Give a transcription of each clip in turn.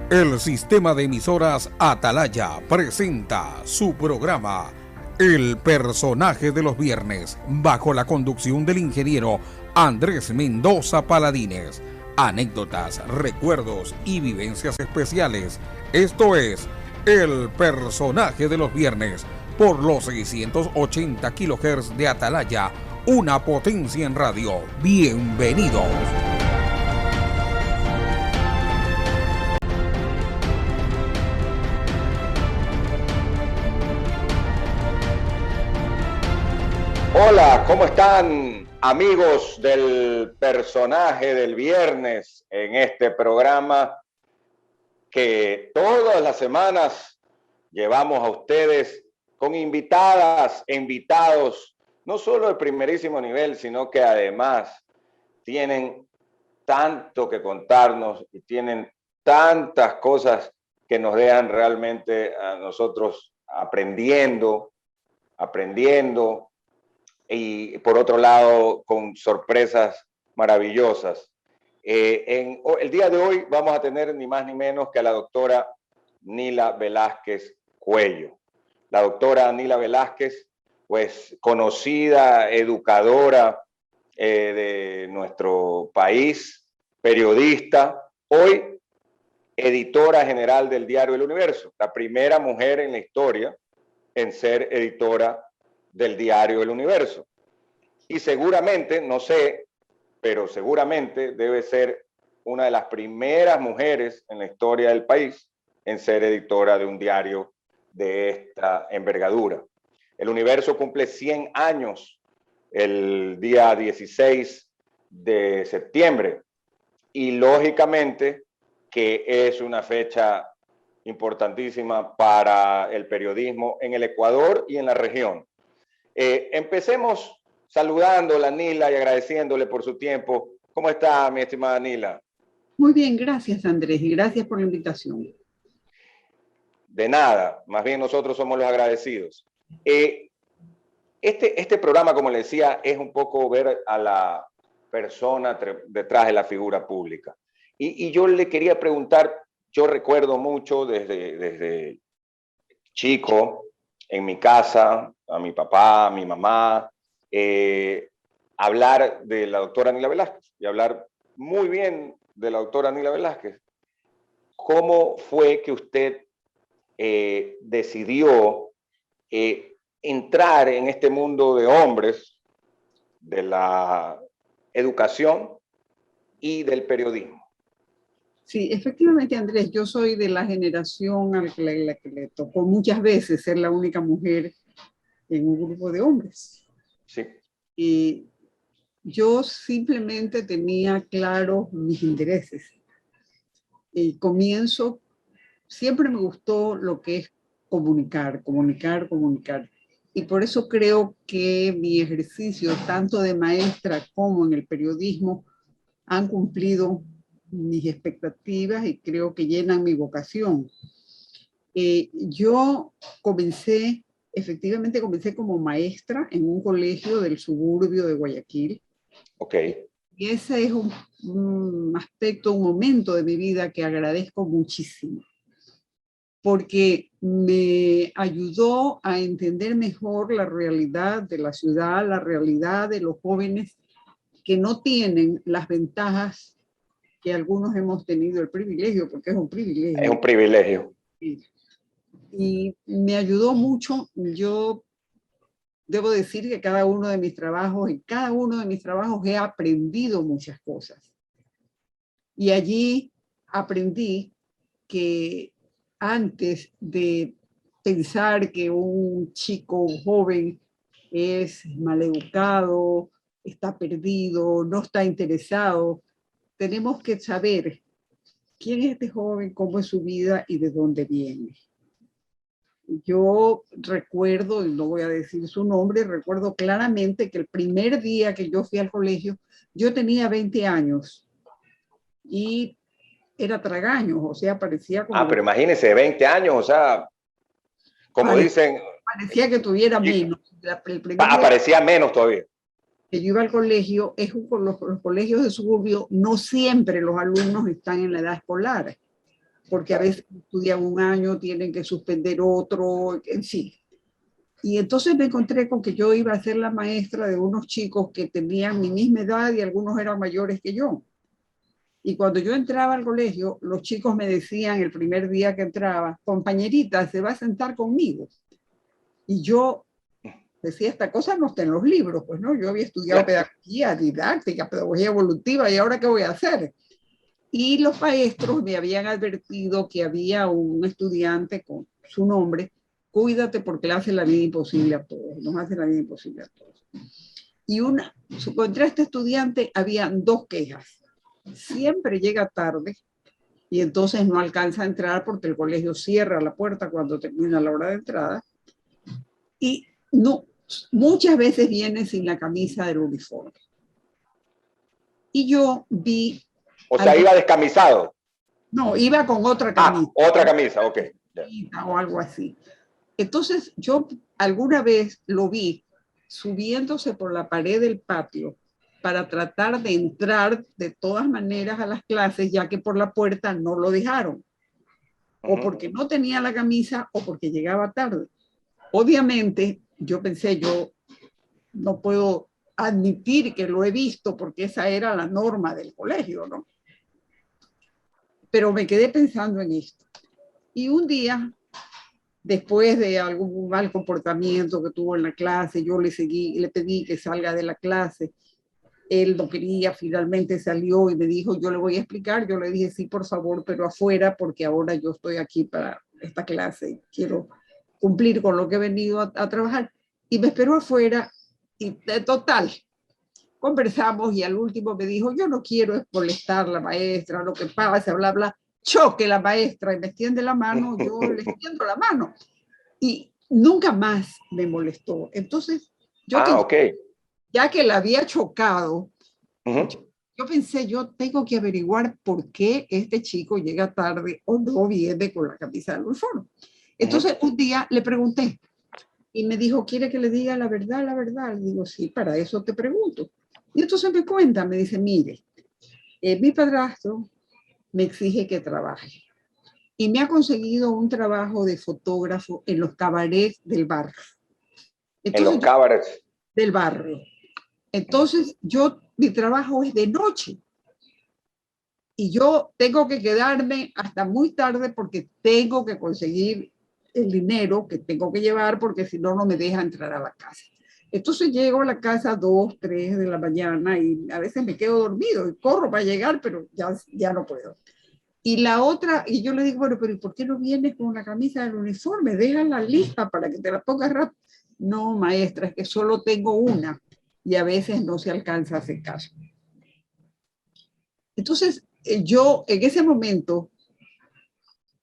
El sistema de emisoras Atalaya presenta su programa El Personaje de los Viernes, bajo la conducción del ingeniero Andrés Mendoza Paladines. Anécdotas, recuerdos y vivencias especiales. Esto es El Personaje de los Viernes, por los 680 kHz de Atalaya, una potencia en radio. Bienvenidos. Hola, ¿cómo están, amigos del Personaje del Viernes, en este programa que todas las semanas llevamos a ustedes con invitadas e invitados, no solo de primerísimo nivel, sino que además tienen tanto que contarnos y tienen tantas cosas que nos dejan realmente a nosotros aprendiendo, y por otro lado con sorpresas maravillosas. El día de hoy vamos a tener ni más ni menos que a la doctora Nila Velázquez Cuello. La doctora Nila Velázquez, pues conocida educadora de nuestro país, periodista, hoy editora general del diario El Universo, la primera mujer en la historia en ser editora del diario El Universo. Y seguramente, no sé, pero seguramente debe ser una de las primeras mujeres en la historia del país en ser editora de un diario de esta envergadura. El Universo cumple 100 años el día 16 de septiembre y lógicamente que es una fecha importantísima para el periodismo en el Ecuador y en la región. Empecemos saludándola, Nila, y agradeciéndole por su tiempo. ¿Cómo está, mi estimada Nila? Muy bien, gracias, Andrés, y gracias por la invitación. De nada, más bien nosotros somos los agradecidos. Este programa, como le decía, es un poco ver a la persona detrás de la figura pública. Y yo le quería preguntar, yo recuerdo mucho desde chico, en mi casa, a mi papá, a mi mamá, hablar de la doctora Nila Velázquez y hablar muy bien de la doctora Nila Velázquez. ¿Cómo fue que usted decidió entrar en este mundo de hombres, de la educación y del periodismo? Sí, efectivamente, Andrés, yo soy de la generación a la que le tocó muchas veces ser la única mujer en un grupo de hombres. Sí. Y yo simplemente tenía claros mis intereses. Y siempre me gustó lo que es comunicar. Y por eso creo que mi ejercicio, tanto de maestra como en el periodismo, han cumplido mis expectativas y creo que llenan mi vocación. Yo efectivamente comencé como maestra en un colegio del suburbio de Guayaquil. Ok. Y ese es un aspecto, un momento de mi vida que agradezco muchísimo, porque me ayudó a entender mejor la realidad de la ciudad, la realidad de los jóvenes que no tienen las ventajas que algunos hemos tenido el privilegio, porque es un privilegio. Es un privilegio. Y me ayudó mucho. Yo debo decir que en cada uno de mis trabajos he aprendido muchas cosas. Y allí aprendí que antes de pensar que un chico joven es maleducado, está perdido, no está interesado, tenemos que saber quién es este joven, cómo es su vida y de dónde viene. Yo recuerdo, y no voy a decir su nombre, recuerdo claramente que el primer día que yo fui al colegio, yo tenía 20 años y era tragaños, o sea, parecía como... Pero imagínese, 20 años, o sea, como dicen... Parecía que tuviera menos. el primer día Aparecía menos todavía. que yo iba al colegio, los colegios de suburbio, no siempre los alumnos están en la edad escolar, porque a veces estudian un año, tienen que suspender otro, en fin. Y entonces me encontré con que yo iba a ser la maestra de unos chicos que tenían mi misma edad y algunos eran mayores que yo. Y cuando yo entraba al colegio, los chicos me decían el primer día que entraba, compañerita, se va a sentar conmigo. Y yo decía, esta cosa no está en los libros, pues no, yo había estudiado pedagogía didáctica, pedagogía evolutiva, ¿y ahora qué voy a hacer? Y los maestros me habían advertido que había un estudiante con su nombre, cuídate porque le hace la vida imposible a todos, nos hace la vida imposible a todos. Y contra este estudiante había dos quejas. Siempre llega tarde y entonces no alcanza a entrar porque el colegio cierra la puerta cuando termina la hora de entrada. Y no, muchas veces viene sin la camisa del uniforme. Y yo vi... O sea, iba descamisado. No, iba con otra camisa. Otra camisa, ok. O algo así. Entonces yo alguna vez lo vi subiéndose por la pared del patio para tratar de entrar de todas maneras a las clases, ya que por la puerta no lo dejaron. O porque no tenía la camisa o porque llegaba tarde. Obviamente, yo pensé, yo no puedo admitir que lo he visto porque esa era la norma del colegio, ¿no? Pero me quedé pensando en esto. Y un día, después de algún mal comportamiento que tuvo en la clase, yo le pedí que salga de la clase. Él no quería, finalmente salió y me dijo, yo le voy a explicar. Yo le dije, sí, por favor, pero afuera, porque ahora yo estoy aquí para esta clase. Quiero cumplir con lo que he venido a trabajar. Y me esperó afuera y total, conversamos y al último me dijo, yo no quiero molestar a la maestra, lo que pasa, bla, bla. Choque la maestra y me extiende la mano, yo le extiendo la mano. Y nunca más me molestó. Entonces, ya que la había chocado, yo pensé, yo tengo que averiguar por qué este chico llega tarde o no viene con la camisa del uniforme. Entonces, un día le pregunté y me dijo, ¿quiere que le diga la verdad, la verdad? Le digo, sí, para eso te pregunto. Y entonces me cuenta, me dice, mire, mi padrastro me exige que trabaje y me ha conseguido un trabajo de fotógrafo en los cabarets del barrio. Entonces, en los cabarets del barrio. Entonces, mi trabajo es de noche y yo tengo que quedarme hasta muy tarde porque tengo que conseguir el dinero que tengo que llevar porque si no, no me deja entrar a la casa. Entonces llego a la casa a 2, 3 de la mañana y a veces me quedo dormido y corro para llegar, pero ya no puedo. Y la otra, y yo le digo, bueno, pero ¿por qué no vienes con la camisa del uniforme? Déjala lista para que te la pongas rápido. No, maestra, es que solo tengo una y a veces no se alcanza a hacer caso. Entonces, yo en ese momento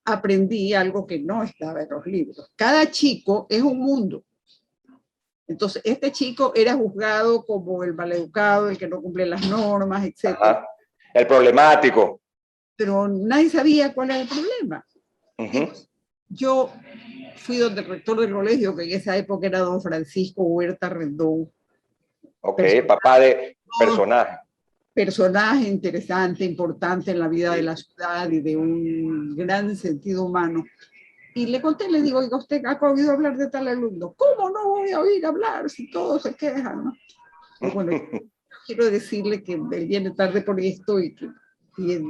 aprendí algo que no estaba en los libros. Cada chico es un mundo. Entonces, este chico era juzgado como el maleducado, el que no cumple las normas, etc. El problemático. Pero nadie sabía cuál era el problema. Yo fui donde el rector del colegio, que en esa época era don Francisco Huerta Rendón. Papá de personaje. Personaje interesante, importante en la vida de la ciudad y de un gran sentido humano. Y le conté, le digo, oiga, ¿usted ha oído hablar de tal alumno? ¿Cómo no voy a oír hablar si todos se quejan, ¿no? Y bueno, quiero decirle que él viene tarde por esto y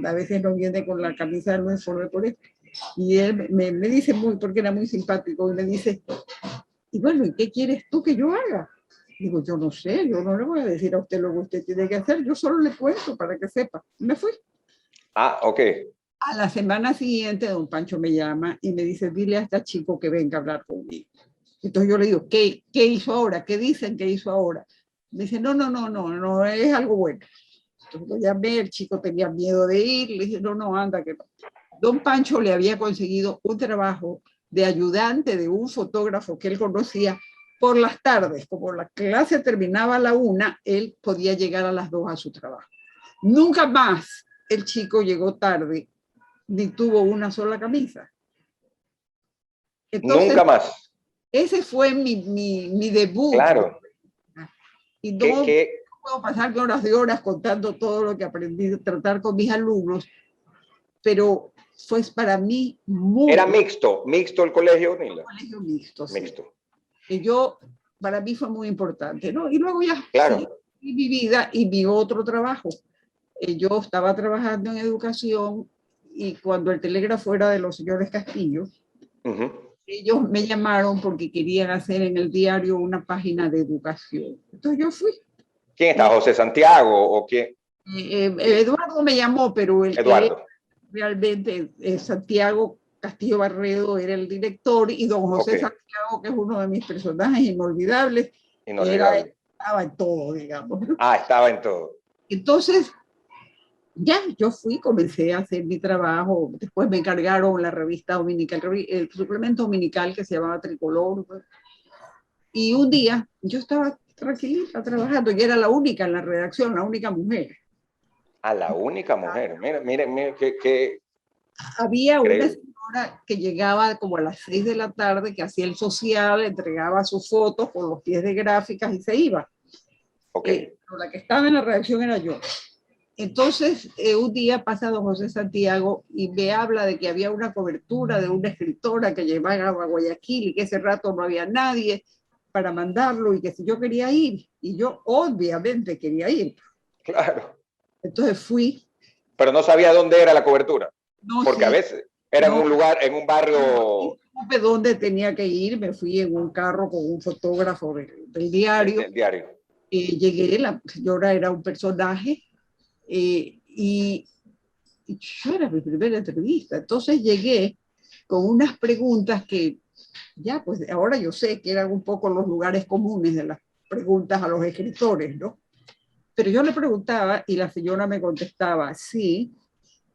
a veces no viene con la camisa del uniforme por esto. Y él me dice, porque era muy simpático, y me dice, y bueno, ¿y qué quieres tú que yo haga? Digo, yo no sé, yo no le voy a decir a usted lo que usted tiene que hacer, yo solo le cuento para que sepa. Y me fui. A la semana siguiente, don Pancho me llama y me dice, dile a este chico que venga a hablar conmigo. Entonces yo le digo, ¿qué hizo ahora? ¿Qué dicen que hizo ahora? Me dice, no, es algo bueno. Entonces lo llamé, el chico tenía miedo de ir, le dije, no, anda, que no. Don Pancho le había conseguido un trabajo de ayudante de un fotógrafo que él conocía por las tardes. Como la clase terminaba a la 1, él podía llegar a las 2 a su trabajo. Nunca más el chico llegó tarde ni tuvo una sola camisa. Entonces, nunca más. ese fue mi debut. Claro. Y no puedo pasar horas y horas contando todo lo que aprendí a tratar con mis alumnos, pero fue para mí muy... Era mixto el colegio, Nila. Colegio mixto, sí. Mixto. Y para mí fue muy importante, ¿no? Y luego ya claro. seguí mi vida y mi otro trabajo. Yo estaba trabajando en educación y cuando el telégrafo era de los señores Castillo, ellos me llamaron porque querían hacer en el diario una página de educación. Entonces yo fui. ¿Quién está? ¿José Santiago o quién? Eduardo me llamó, pero Eduardo. Realmente Santiago Castillo Barredo era el director y don José Santiago, que es uno de mis personajes inolvidables, estaba en todo, digamos. Estaba en todo. Entonces, ya yo comencé a hacer mi trabajo, después me encargaron la revista dominical, el suplemento dominical que se llamaba Tricolor, y un día yo estaba tranquilita trabajando y era la única en la redacción, la única mujer. La única mujer, mire, que había una señora que llegaba como a las 6 de la tarde, que hacía el social, entregaba sus fotos con los pies de gráficas y se iba. Pero la que estaba en la redacción era yo. Entonces, un día pasa don José Santiago y me habla de que había una cobertura de una escritora que llevaba a Guayaquil y que ese rato no había nadie para mandarlo y que si yo quería ir. Y yo obviamente quería ir. Claro. Entonces fui. Pero no sabía dónde era la cobertura. No, porque a veces era en un lugar, en un barrio. No supe dónde tenía que ir, me fui en un carro con un fotógrafo del diario. Del diario. Llegué, la señora era un personaje y yo era mi primera entrevista. Entonces llegué con unas preguntas que ya, pues ahora yo sé que eran un poco los lugares comunes de las preguntas a los escritores, ¿no? Pero yo le preguntaba y la señora me contestaba sí,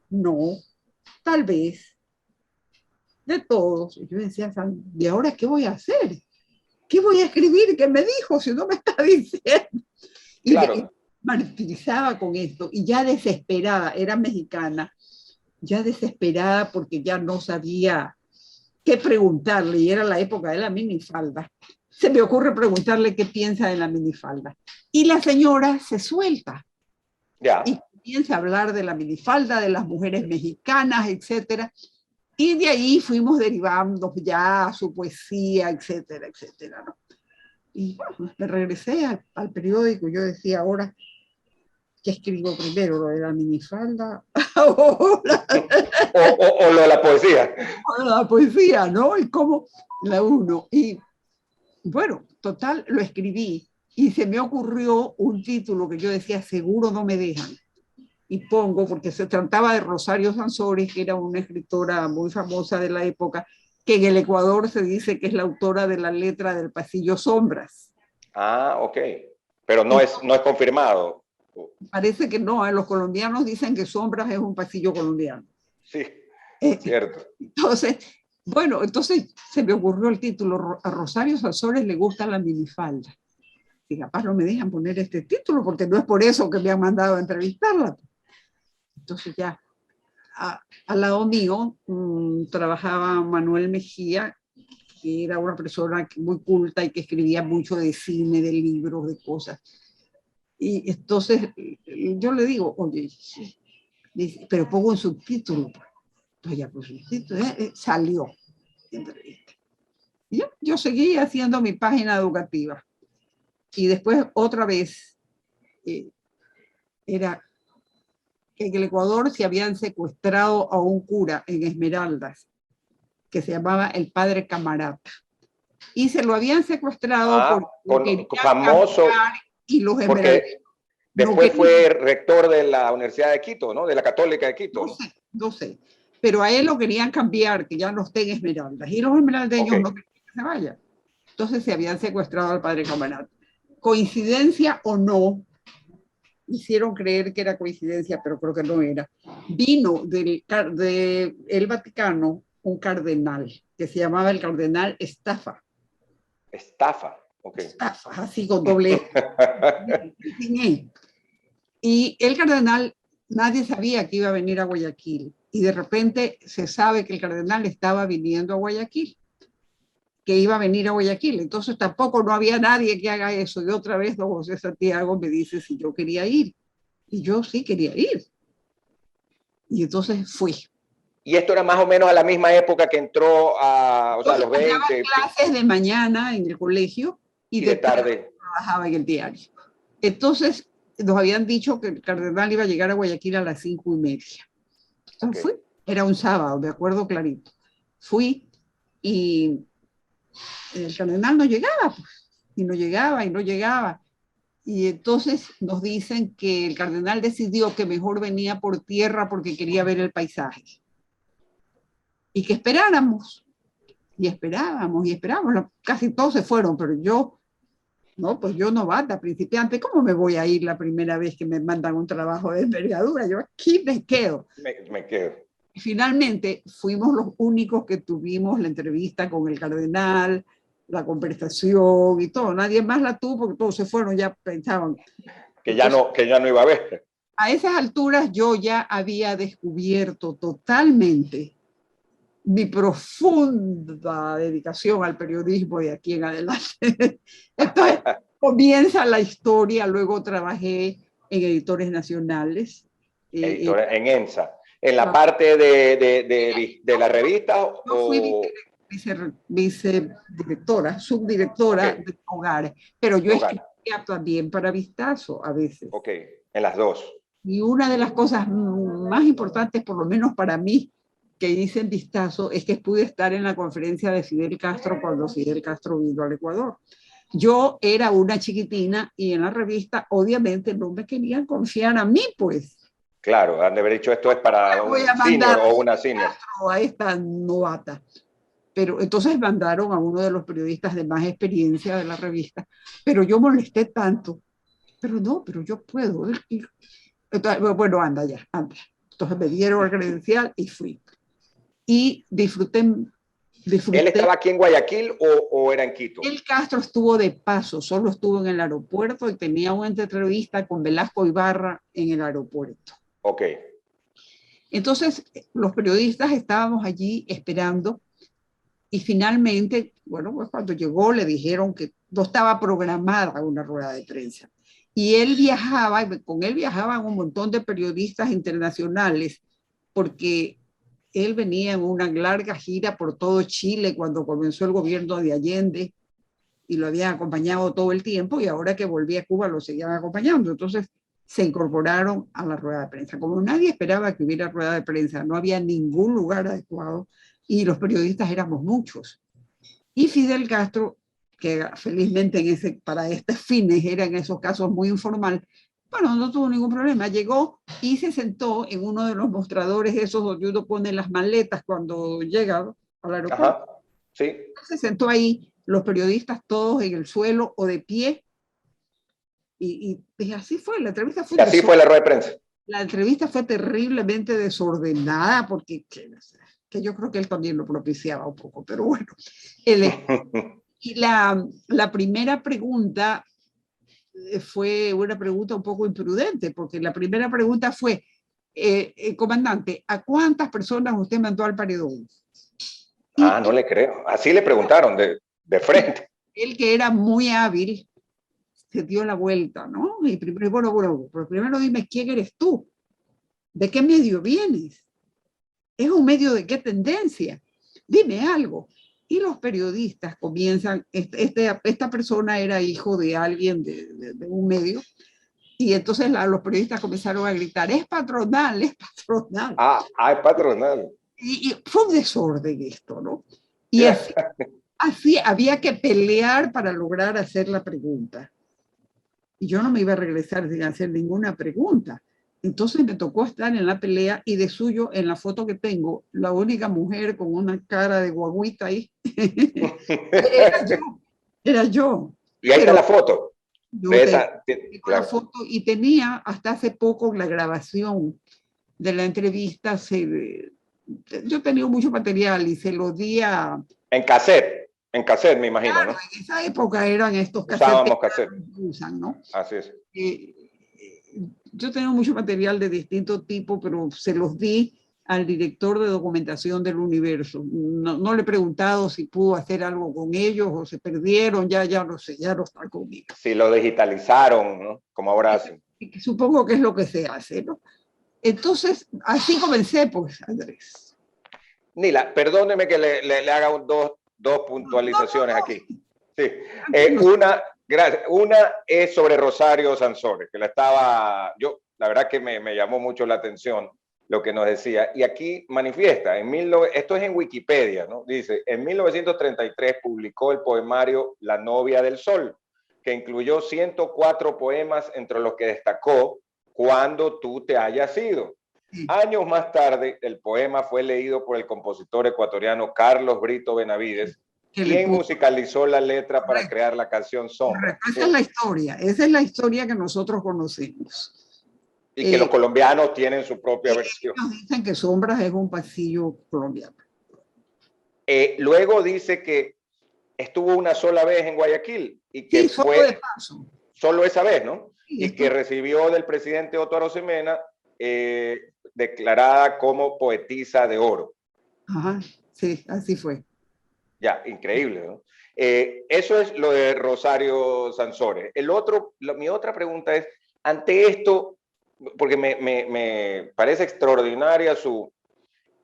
no, tal vez, de todos. Y yo decía, ¿y ahora qué voy a hacer? ¿Qué voy a escribir? ¿Qué me dijo si no me está diciendo? Y claro. martirizaba con esto y ya desesperada, era mexicana, ya desesperada porque ya no sabía qué preguntarle y era la época de la minifalda. Se me ocurre preguntarle qué piensa de la minifalda. Y la señora se suelta. Ya. Y comienza a hablar de la minifalda, de las mujeres mexicanas, etcétera. Y de ahí fuimos derivando ya a su poesía, etcétera, etcétera, ¿no? Y bueno, me regresé al periódico. Yo decía, ahora, ¿qué escribo primero? ¿Lo de la minifalda? o lo de la poesía. O la poesía, ¿no? Y cómo la uno. Y bueno, total, lo escribí. Y se me ocurrió un título que yo decía, seguro no me dejan. Y pongo, porque se trataba de Rosario Sansores, que era una escritora muy famosa de la época, que en el Ecuador se dice que es la autora de la letra del Pasillo Sombras. Ok. Pero no es confirmado. Parece que no, los colombianos dicen que Sombras es un pasillo colombiano. Sí, cierto. Entonces, bueno, entonces se me ocurrió el título, a Rosario Sansores le gusta la minifalda. Y capaz no me dejan poner este título, porque no es por eso que me han mandado a entrevistarla. Entonces ya, al lado mío trabajaba Manuel Mejía, que era una persona muy culta y que escribía mucho de cine, de libros, de cosas. Y entonces yo le digo, oye, pero pongo un subtítulo. Entonces ya pues el subtítulo salió. Y yo seguí haciendo mi página educativa. Y después otra vez era que en el Ecuador se habían secuestrado a un cura en Esmeraldas, que se llamaba el padre Camarata. Y se lo habían secuestrado porque famoso, y los esmeraldas. Después fue rector de la Universidad de Quito, ¿no? De la Católica de Quito. No sé. Pero a él lo querían cambiar, que ya no esté en Esmeraldas. Y los esmeraldeños no querían que se vaya. Entonces se habían secuestrado al padre Camarata. Coincidencia o no, hicieron creer que era coincidencia, pero creo que no era. Vino del Vaticano un cardenal que se llamaba el cardenal Estafa. Estafa, ok. Estafa, así con doble. Y el cardenal, nadie sabía que iba a venir a Guayaquil. Y de repente se sabe que el cardenal estaba viniendo a Guayaquil. que iba a venir a Guayaquil. Entonces tampoco no había nadie que haga eso. Y otra vez don José Santiago me dice si yo quería ir. Y yo sí quería ir. Y entonces fui. Y esto era más o menos a la misma época que entró o sea, a los 20. Clases de mañana en el colegio y de tarde trabajaba en el diario. Entonces nos habían dicho que el cardenal iba a llegar a Guayaquil a las 5:30. Entonces fui. Era un sábado, me acuerdo clarito. Fui y el cardenal no llegaba, pues, y no llegaba, y no llegaba. Y entonces nos dicen que el cardenal decidió que mejor venía por tierra porque quería ver el paisaje. Y que esperáramos. Y esperábamos, y esperábamos. Casi todos se fueron, pero yo, no, pues yo novata, principiante, ¿cómo me voy a ir la primera vez que me mandan un trabajo de envergadura? Yo aquí me quedo. Me quedo. Y finalmente fuimos los únicos que tuvimos la entrevista con el cardenal, la conversación y todo. Nadie más la tuvo porque todos se fueron, ya pensaban. Que ya no iba a ver. A esas alturas yo ya había descubierto totalmente mi profunda dedicación al periodismo de aquí en adelante. Entonces comienza la historia, luego trabajé en Editores Nacionales. En ENSA. ¿En la parte de la revista? No fui vicedirectora, subdirectora de Hogares, pero yo escribía también para Vistazo a veces. Ok, en las dos. Y una de las cosas más importantes, por lo menos para mí, que hice en Vistazo, es que pude estar en la conferencia de Fidel Castro cuando Fidel Castro vino al Ecuador. Yo era una chiquitina y en la revista obviamente no me querían confiar a mí, pues. Claro, han de haber dicho esto es para un senior o una senior. A esta novata. Pero entonces mandaron a uno de los periodistas de más experiencia de la revista. Pero yo molesté tanto. Pero no, pero yo puedo. Entonces, bueno, anda ya, anda. Entonces me dieron el credencial y fui. Y disfruté. ¿Él estaba aquí en Guayaquil o era en Quito? El Castro estuvo de paso, solo estuvo en el aeropuerto y tenía una entrevista con Velasco Ibarra en el aeropuerto. Ok. Entonces, los periodistas estábamos allí esperando y finalmente, bueno, pues cuando llegó le dijeron que no estaba programada una rueda de prensa. Y él viajaba, y con él viajaban un montón de periodistas internacionales porque él venía en una larga gira por todo Chile cuando comenzó el gobierno de Allende y lo habían acompañado todo el tiempo y ahora que volvía a Cuba lo seguían acompañando. Entonces se incorporaron a la rueda de prensa. Como nadie esperaba que hubiera rueda de prensa, no había ningún lugar adecuado y los periodistas éramos muchos. Y Fidel Castro, que felizmente para estos fines era en esos casos muy informal, bueno, no tuvo ningún problema. Llegó y se sentó en uno de los mostradores esos donde uno pone las maletas cuando llega al aeropuerto. Ajá, sí. Se sentó ahí, los periodistas todos en el suelo o de pie. Y así fue, la entrevista fue... Así fue la rueda de prensa. La entrevista fue terriblemente desordenada porque que yo creo que él también lo propiciaba un poco, pero bueno. Y la primera pregunta fue una pregunta un poco imprudente, porque la primera pregunta fue, comandante, ¿a cuántas personas usted mandó al paredón? No le creo. Así le preguntaron de frente. Él, que era muy hábil, se dio la vuelta, ¿no? Y primero dime, ¿quién eres tú? ¿De qué medio vienes? ¿Es un medio de qué tendencia? Dime algo. Y los periodistas comienzan, esta persona era hijo de alguien de un medio, y entonces los periodistas comenzaron a gritar, es patronal, es patronal. Es patronal. Y fue un desorden esto, ¿no? Y así había que pelear para lograr hacer la pregunta. Y yo no me iba a regresar sin hacer ninguna pregunta. Entonces me tocó estar en la pelea y de suyo, en la foto que tengo, la única mujer con una cara de guaguita ahí, era yo. Y ahí está la foto. La foto y tenía hasta hace poco la grabación de la entrevista. Yo tenía mucho material y se lo di a... En cassette me imagino, claro, ¿no? En esa época eran estos cassettes. Usábamos cassette. Usan, ¿no? Así es. Yo tenía mucho material de distinto tipo, pero se los di al director de documentación del Universo. No le he preguntado si pudo hacer algo con ellos o se perdieron, ya no sé, ya no está conmigo. Si lo digitalizaron, ¿no? Como ahora hacen. Supongo que es lo que se hace, ¿no? Entonces, así comencé, pues, Andrés. Nila, perdóneme que le haga dos puntualizaciones aquí. Sí. Gracias. Una es sobre Rosario Sansores, que la verdad que me llamó mucho la atención lo que nos decía. Y aquí manifiesta, esto es en Wikipedia, ¿no? Dice, en 1933 publicó el poemario La novia del sol, que incluyó 104 poemas, entre los que destacó Cuando tú te hayas ido. Años más tarde, el poema fue leído por el compositor ecuatoriano Carlos Brito Benavides, quien musicalizó la letra para crear la canción Sombra. Esa es la historia que nosotros conocemos. Y que los colombianos tienen su propia versión. Ellos dicen que Sombras es un pasillo colombiano. Luego dice que estuvo una sola vez en Guayaquil y que sí, solo de paso. Solo esa vez, ¿no? Sí, y que recibió del presidente Otto Arosemena declarada como poetisa de oro. Ajá, sí, así fue. Ya, increíble, ¿no? Eso es lo de Rosario Sansores. Mi otra pregunta es, ante esto, porque me parece extraordinaria su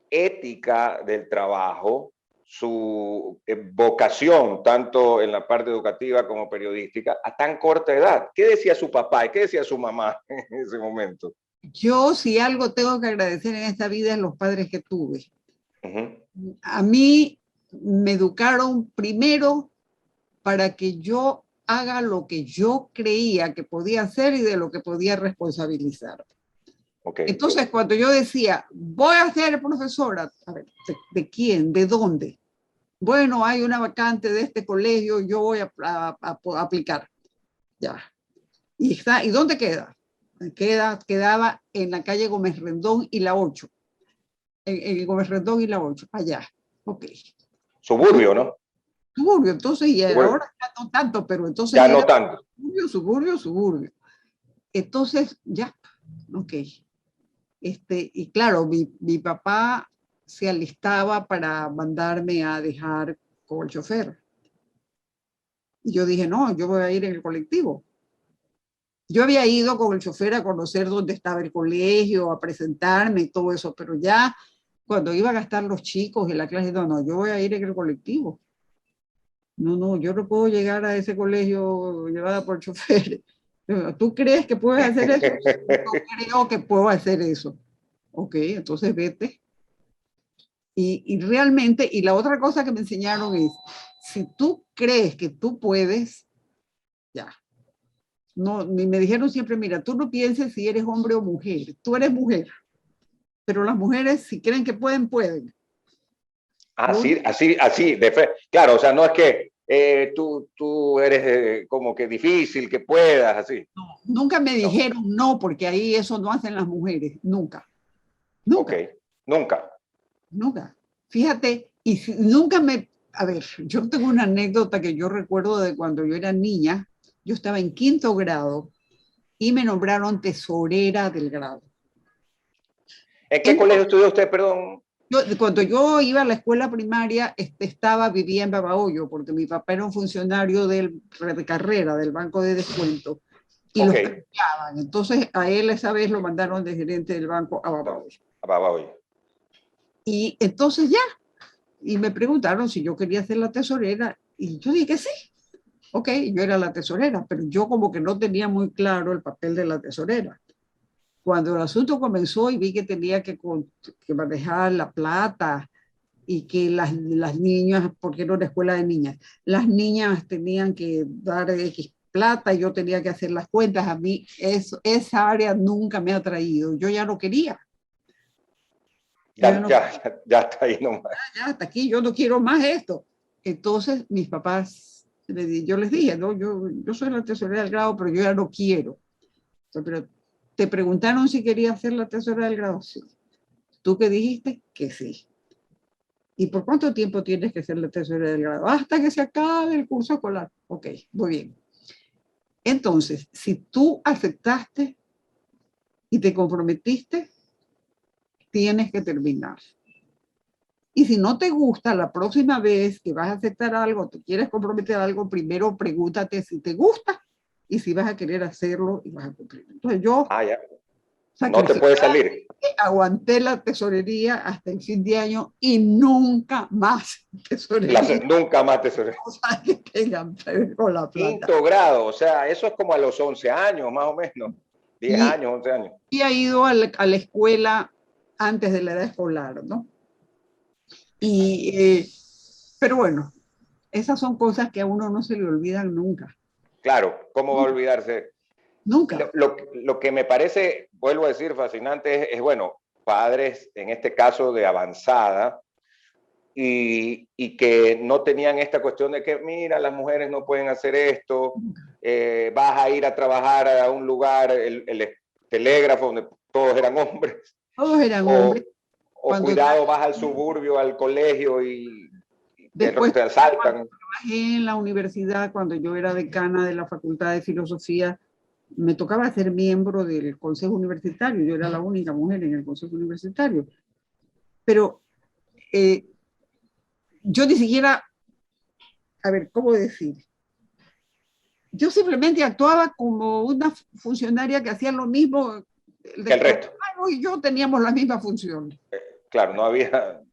ética del trabajo, su vocación, tanto en la parte educativa como periodística, a tan corta edad. ¿Qué decía su papá y qué decía su mamá en ese momento? Yo, si algo tengo que agradecer en esta vida, es los padres que tuve. A mí me educaron primero para que yo haga lo que yo creía que podía hacer y de lo que podía responsabilizar. Okay. Entonces, cuando yo decía, voy a ser profesora, a ver, ¿de quién? ¿De dónde? Bueno, hay una vacante de este colegio, yo voy a aplicar. Ya. ¿Y dónde queda? Quedaba en la calle Gómez Rendón y la 8. En Gómez Rendón y la 8, allá. Ok. Suburbio, ¿no? Suburbio, entonces, y ahora ya no tanto, pero entonces... Ya no tanto. Suburbio. Entonces, ya, ok. Y claro, mi papá se alistaba para mandarme a dejar con el chofer. Y yo dije, no, yo voy a ir en el colectivo. Yo había ido con el chofer a conocer dónde estaba el colegio, a presentarme y todo eso, pero ya cuando iba a gastar los chicos en la clase, no, yo voy a ir en el colectivo. No, yo no puedo llegar a ese colegio llevada por el chofer. ¿Tú crees que puedes hacer eso? Yo creo que puedo hacer eso. Ok, entonces vete. Y realmente, y la otra cosa que me enseñaron es, si tú crees que tú puedes, ya. No, me dijeron siempre, mira, tú no pienses si eres hombre o mujer, tú eres mujer, pero las mujeres si creen que pueden, pueden. Así, claro, o sea, no es que tú eres como que difícil que puedas, así. No, nunca me dijeron no, porque ahí eso no hacen las mujeres, nunca. Ok, nunca. Nunca. Fíjate, nunca a ver, yo tengo una anécdota que yo recuerdo de cuando yo era niña. Yo estaba en 5º grado y me nombraron tesorera del grado. ¿En qué colegio estudió usted, perdón? Cuando yo iba a la escuela primaria, vivía en Babahoyo, porque mi papá era un funcionario de carrera del Banco de Descuento y los cambiaban. Entonces a él esa vez lo mandaron de gerente del banco a Babahoyo. A Babahoyo. Y entonces ya, y me preguntaron si yo quería ser la tesorera y yo dije que sí. Ok, yo era la tesorera, pero yo como que no tenía muy claro el papel de la tesorera. Cuando el asunto comenzó y vi que tenía que manejar la plata y que las niñas, porque era una escuela de niñas, las niñas tenían que dar X plata y yo tenía que hacer las cuentas, a mí esa área nunca me ha atraído, yo ya no quería. Ya está ahí nomás. Ya, hasta aquí, yo no quiero más esto. Entonces mis papás, yo les dije, no, yo soy la tesorera del grado, pero yo ya no quiero. Pero te preguntaron si quería ser la tesorera del grado. Sí. ¿Tú qué dijiste? Que sí. ¿Y por cuánto tiempo tienes que ser la tesorera del grado? Hasta que se acabe el curso escolar. Ok, muy bien. Entonces, si tú aceptaste y te comprometiste, tienes que terminar. Y si no te gusta, la próxima vez que vas a aceptar algo, te quieres comprometer a algo, primero pregúntate si te gusta y si vas a querer hacerlo y vas a cumplir. Entonces yo Ya. No te puedes salir. Aguanté la tesorería hasta el fin de año y nunca más tesorería. Nunca más tesorería. Cosas que tengan que ver con la plata. Quinto grado, o sea, eso es como a los 11 años, más o menos. 10 años, 11 años. Y ha ido a la escuela antes de la edad escolar, ¿no? Pero bueno, esas son cosas que a uno no se le olvidan nunca. Claro, ¿cómo va a olvidarse? Nunca. Lo que me parece, vuelvo a decir, fascinante es, bueno, padres, en este caso de avanzada, y que no tenían esta cuestión de que, mira, las mujeres no pueden hacer esto, vas a ir a trabajar a un lugar, el telégrafo, donde todos eran hombres. Todos eran hombres. O cuidado, vas al suburbio, al colegio y después te asaltan. Trabajé en la universidad cuando yo era decana de la Facultad de Filosofía. Me tocaba ser miembro del Consejo Universitario. Yo era la única mujer en el Consejo Universitario. Pero yo ni siquiera, a ver, ¿cómo decir? Yo simplemente actuaba como una funcionaria que hacía lo mismo que el resto. Y yo teníamos las mismas funciones. Claro, no había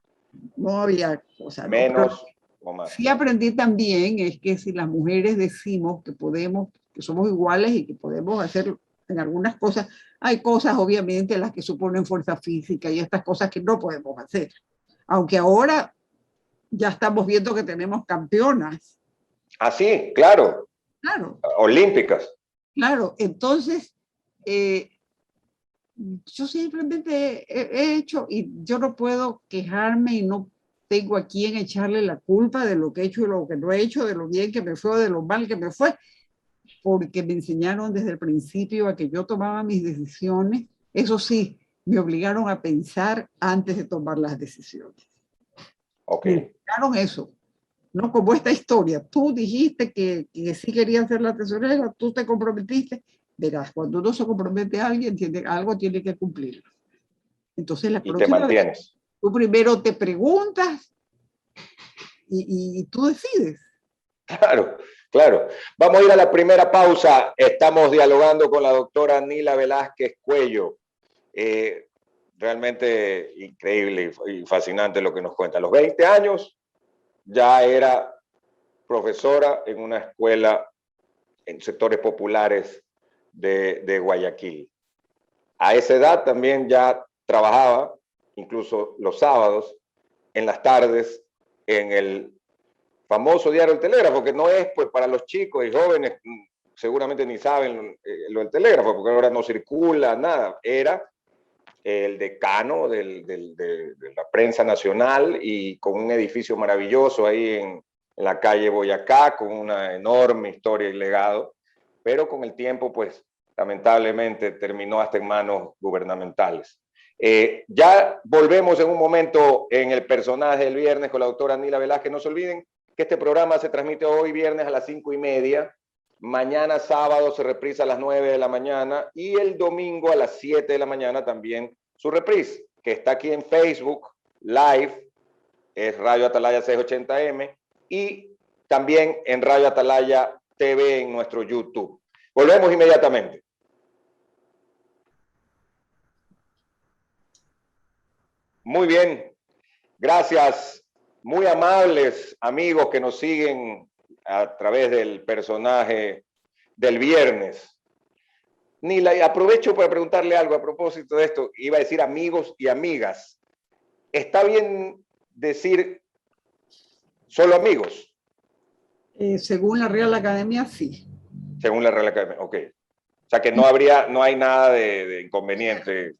cosa. Menos no, o más. Sí aprendí también es que si las mujeres decimos que podemos, que somos iguales y que podemos hacer en algunas cosas, hay cosas obviamente las que suponen fuerza física y estas cosas que no podemos hacer. Aunque ahora ya estamos viendo que tenemos campeonas. Ah, sí, claro. Claro. Olímpicas. Claro, entonces yo simplemente he hecho y yo no puedo quejarme y no tengo a quién echarle la culpa de lo que he hecho y lo que no he hecho, de lo bien que me fue o de lo mal que me fue, porque me enseñaron desde el principio a que yo tomaba mis decisiones. Eso sí, me obligaron a pensar antes de tomar las decisiones. Okay. Me enseñaron eso. No como esta historia. Tú dijiste que sí querías ser la tesorera, tú te comprometiste. Verás, cuando uno se compromete a alguien, algo tiene que cumplir. Entonces, la próxima te mantienes. vez, tú primero te preguntas y tú decides. Claro, claro. Vamos a ir a la primera pausa. Estamos dialogando con la doctora Nila Velázquez Cuello. Realmente increíble y fascinante lo que nos cuenta. A los 20 años ya era profesora en una escuela en sectores populares de Guayaquil. A esa edad también ya trabajaba, incluso los sábados, en las tardes, en el famoso diario El Telégrafo, que no es pues para los chicos y jóvenes, seguramente ni saben lo del telégrafo, porque ahora no circula nada. Era el decano de la prensa nacional y con un edificio maravilloso ahí en la calle Boyacá, con una enorme historia y legado, pero con el tiempo, pues, lamentablemente terminó hasta en manos gubernamentales. Ya volvemos en un momento en el personaje del viernes con la doctora Nila Velázquez. No se olviden que este programa se transmite hoy viernes a las 5:30, mañana sábado se reprisa a las 9 de la mañana y el domingo a las 7 de la mañana también su reprise, que está aquí en Facebook Live, es Radio Atalaya 680M, y también en Radio Atalaya TV en nuestro YouTube. Volvemos inmediatamente. Muy bien, gracias, muy amables amigos que nos siguen a través del personaje del viernes. Nila, aprovecho para preguntarle algo a propósito de esto. Iba a decir amigos y amigas. ¿Está bien decir solo amigos? Según la Real Academia, sí. Según la Real Academia, ok. O sea que no hay nada de inconveniente.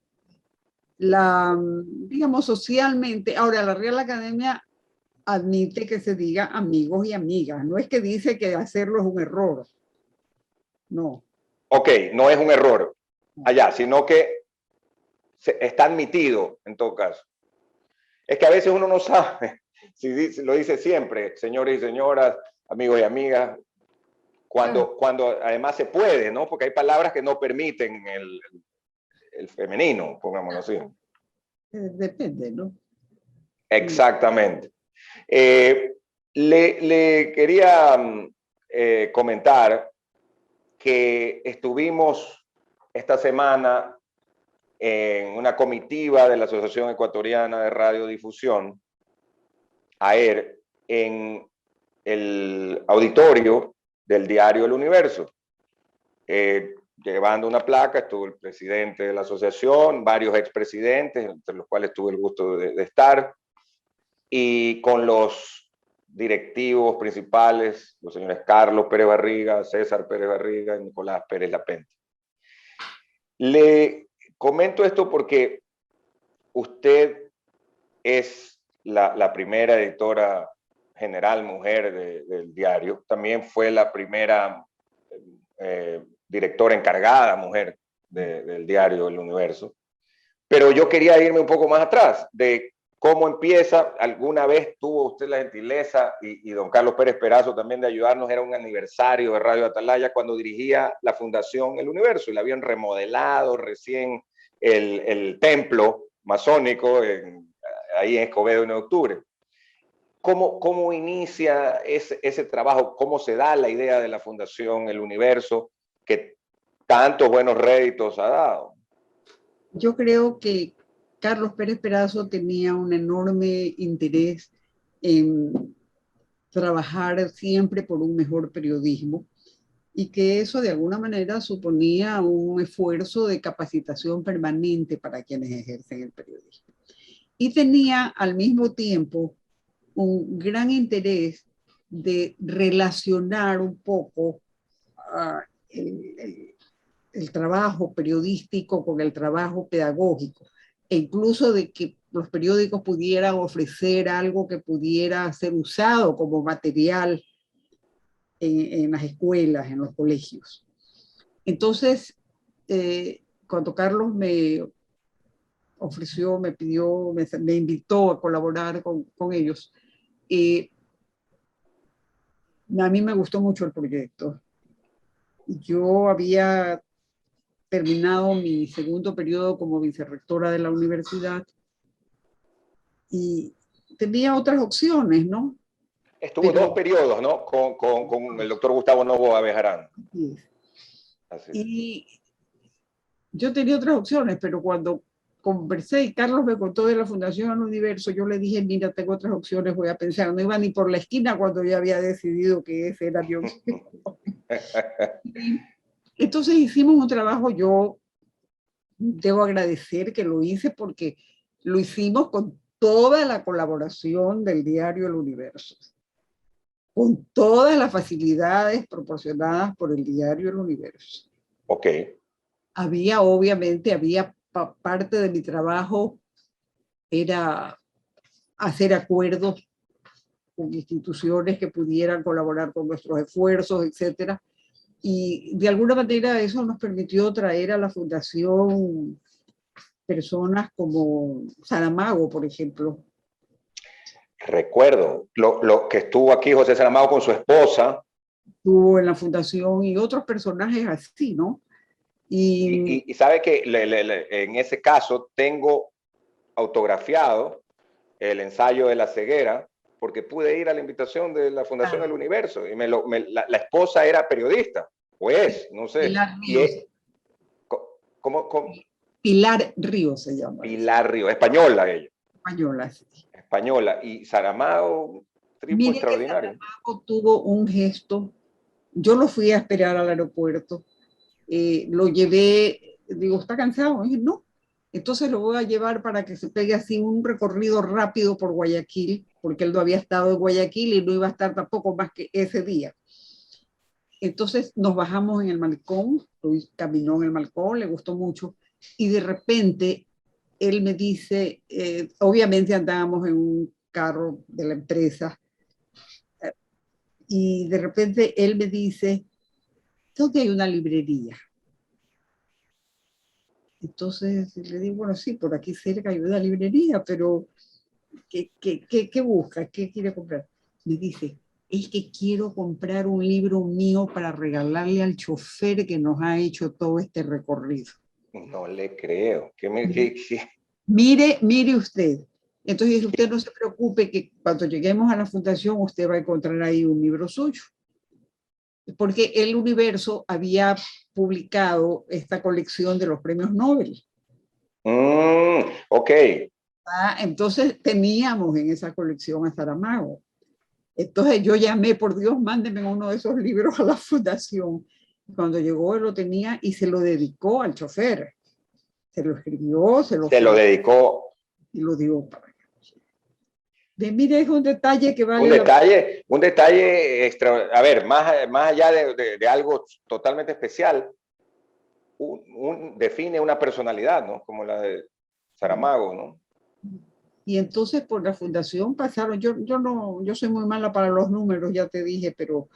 Digamos, socialmente, ahora la Real Academia admite que se diga amigos y amigas. No es que dice que hacerlo es un error. No. Ok, no es un error allá, sino que está admitido en todo caso. Es que a veces uno no sabe, si lo dice siempre, señores y señoras, amigos y amigas, cuando además se puede, ¿no? Porque hay palabras que no permiten el femenino, pongámoslo así. Depende, ¿no? Exactamente. Le quería comentar que estuvimos esta semana en una comitiva de la Asociación Ecuatoriana de Radiodifusión, AER, en el auditorio del diario El Universo. Llevando una placa estuvo el presidente de la asociación, varios expresidentes, entre los cuales tuve el gusto de estar, y con los directivos principales, los señores Carlos Pérez Barriga, César Pérez Barriga y Nicolás Pérez Lapente. Le comento esto porque usted es la primera editora general mujer del diario, también fue la primera directora encargada mujer del diario El Universo, pero yo quería irme un poco más atrás, de cómo empieza. Alguna vez tuvo usted la gentileza, y don Carlos Pérez Perazo también, de ayudarnos. Era un aniversario de Radio Atalaya cuando dirigía la Fundación El Universo, y le habían remodelado recién el templo masónico ahí en Escobedo, 1 de octubre. ¿Cómo inicia ese trabajo? ¿Cómo se da la idea de la Fundación El Universo, que tantos buenos réditos ha dado? Yo creo que Carlos Pérez Perazo tenía un enorme interés en trabajar siempre por un mejor periodismo, y que eso de alguna manera suponía un esfuerzo de capacitación permanente para quienes ejercen el periodismo. Y tenía al mismo tiempo un gran interés de relacionar un poco el trabajo periodístico con el trabajo pedagógico, e incluso de que los periódicos pudieran ofrecer algo que pudiera ser usado como material en las escuelas, en los colegios. Entonces, cuando Carlos me ofreció, me pidió, me invitó a colaborar con ellos, a mí me gustó mucho el proyecto. Yo había terminado mi segundo periodo como vicerrectora de la universidad y tenía otras opciones, ¿no? Estuvo 2 periodos, ¿no? Con el doctor Gustavo Novoa Bejarán. Así es. Y yo tenía otras opciones, pero cuando conversé y Carlos me contó de la Fundación El Universo, yo le dije, mira, tengo otras opciones, voy a pensar. No iba ni por la esquina cuando ya había decidido que ese era mi opción. Entonces hicimos un trabajo. Yo debo agradecer que lo hice porque lo hicimos con toda la colaboración del diario El Universo, con todas las facilidades proporcionadas por el diario El Universo. Ok. Obviamente, parte de mi trabajo era hacer acuerdos con instituciones que pudieran colaborar con nuestros esfuerzos, etcétera. Y de alguna manera eso nos permitió traer a la Fundación personas como Saramago, por ejemplo. Recuerdo lo que estuvo aquí José Saramago con su esposa. Estuvo en la Fundación y otros personajes así, ¿no? Y sabe que en ese caso tengo autografiado el ensayo de la ceguera, porque pude ir a la invitación de la Fundación El Universo, y la esposa era periodista, o es, no sé. Pilar Ríos. ¿Cómo? Pilar Ríos se llama. Pilar Ríos, española ella. Española, sí. Española. Y Saramago, tipo extraordinario. Saramago tuvo un gesto. Yo lo fui a esperar al aeropuerto. Lo llevé, digo, ¿está cansado? Y dije, no. Entonces lo voy a llevar para que se pegue así un recorrido rápido por Guayaquil, porque él no había estado en Guayaquil y no iba a estar tampoco más que ese día. Entonces nos bajamos en el malecón, caminó en el malecón, le gustó mucho, y de repente él me dice, obviamente andábamos en un carro de la empresa, y de repente él me dice, ¿dónde hay una librería? Entonces le digo, bueno, sí, por aquí cerca hay una librería, pero ¿qué busca? ¿Qué quiere comprar? Me dice, es que quiero comprar un libro mío para regalarle al chofer que nos ha hecho todo este recorrido. No le creo. Mire usted. Entonces usted no se preocupe que cuando lleguemos a la fundación usted va a encontrar ahí un libro suyo. Porque el Universo había publicado esta colección de los premios Nobel. Ok. Entonces teníamos en esa colección a Saramago. Entonces yo llamé, por Dios, mándenme uno de esos libros a la fundación. Cuando llegó él lo tenía y se lo dedicó al chofer. Se lo escribió, se lo dedicó. Y lo dio para allá. Mire, es un detalle que vale un detalle extra. A ver, más allá de algo totalmente especial, define una personalidad, ¿no? Como la de Saramago, ¿no? Y entonces por la fundación pasaron, yo soy muy mala para los números, ya te dije, pero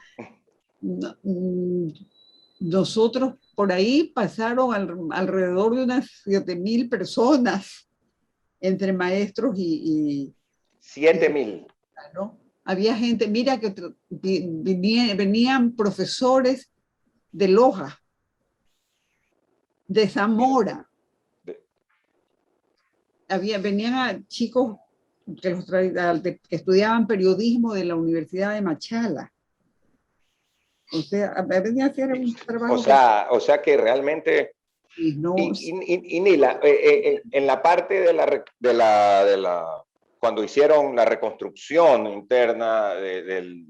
nosotros por ahí pasaron alrededor de unas 7,000 personas entre maestros y 7,000. ¿no? Había gente, mira que venían profesores de Loja, de Zamora. Venían a chicos que estudiaban periodismo de la Universidad de Machala. O sea, venía a hacer un trabajo. O sea que realmente. Y Nila, en la parte de la cuando hicieron la reconstrucción interna de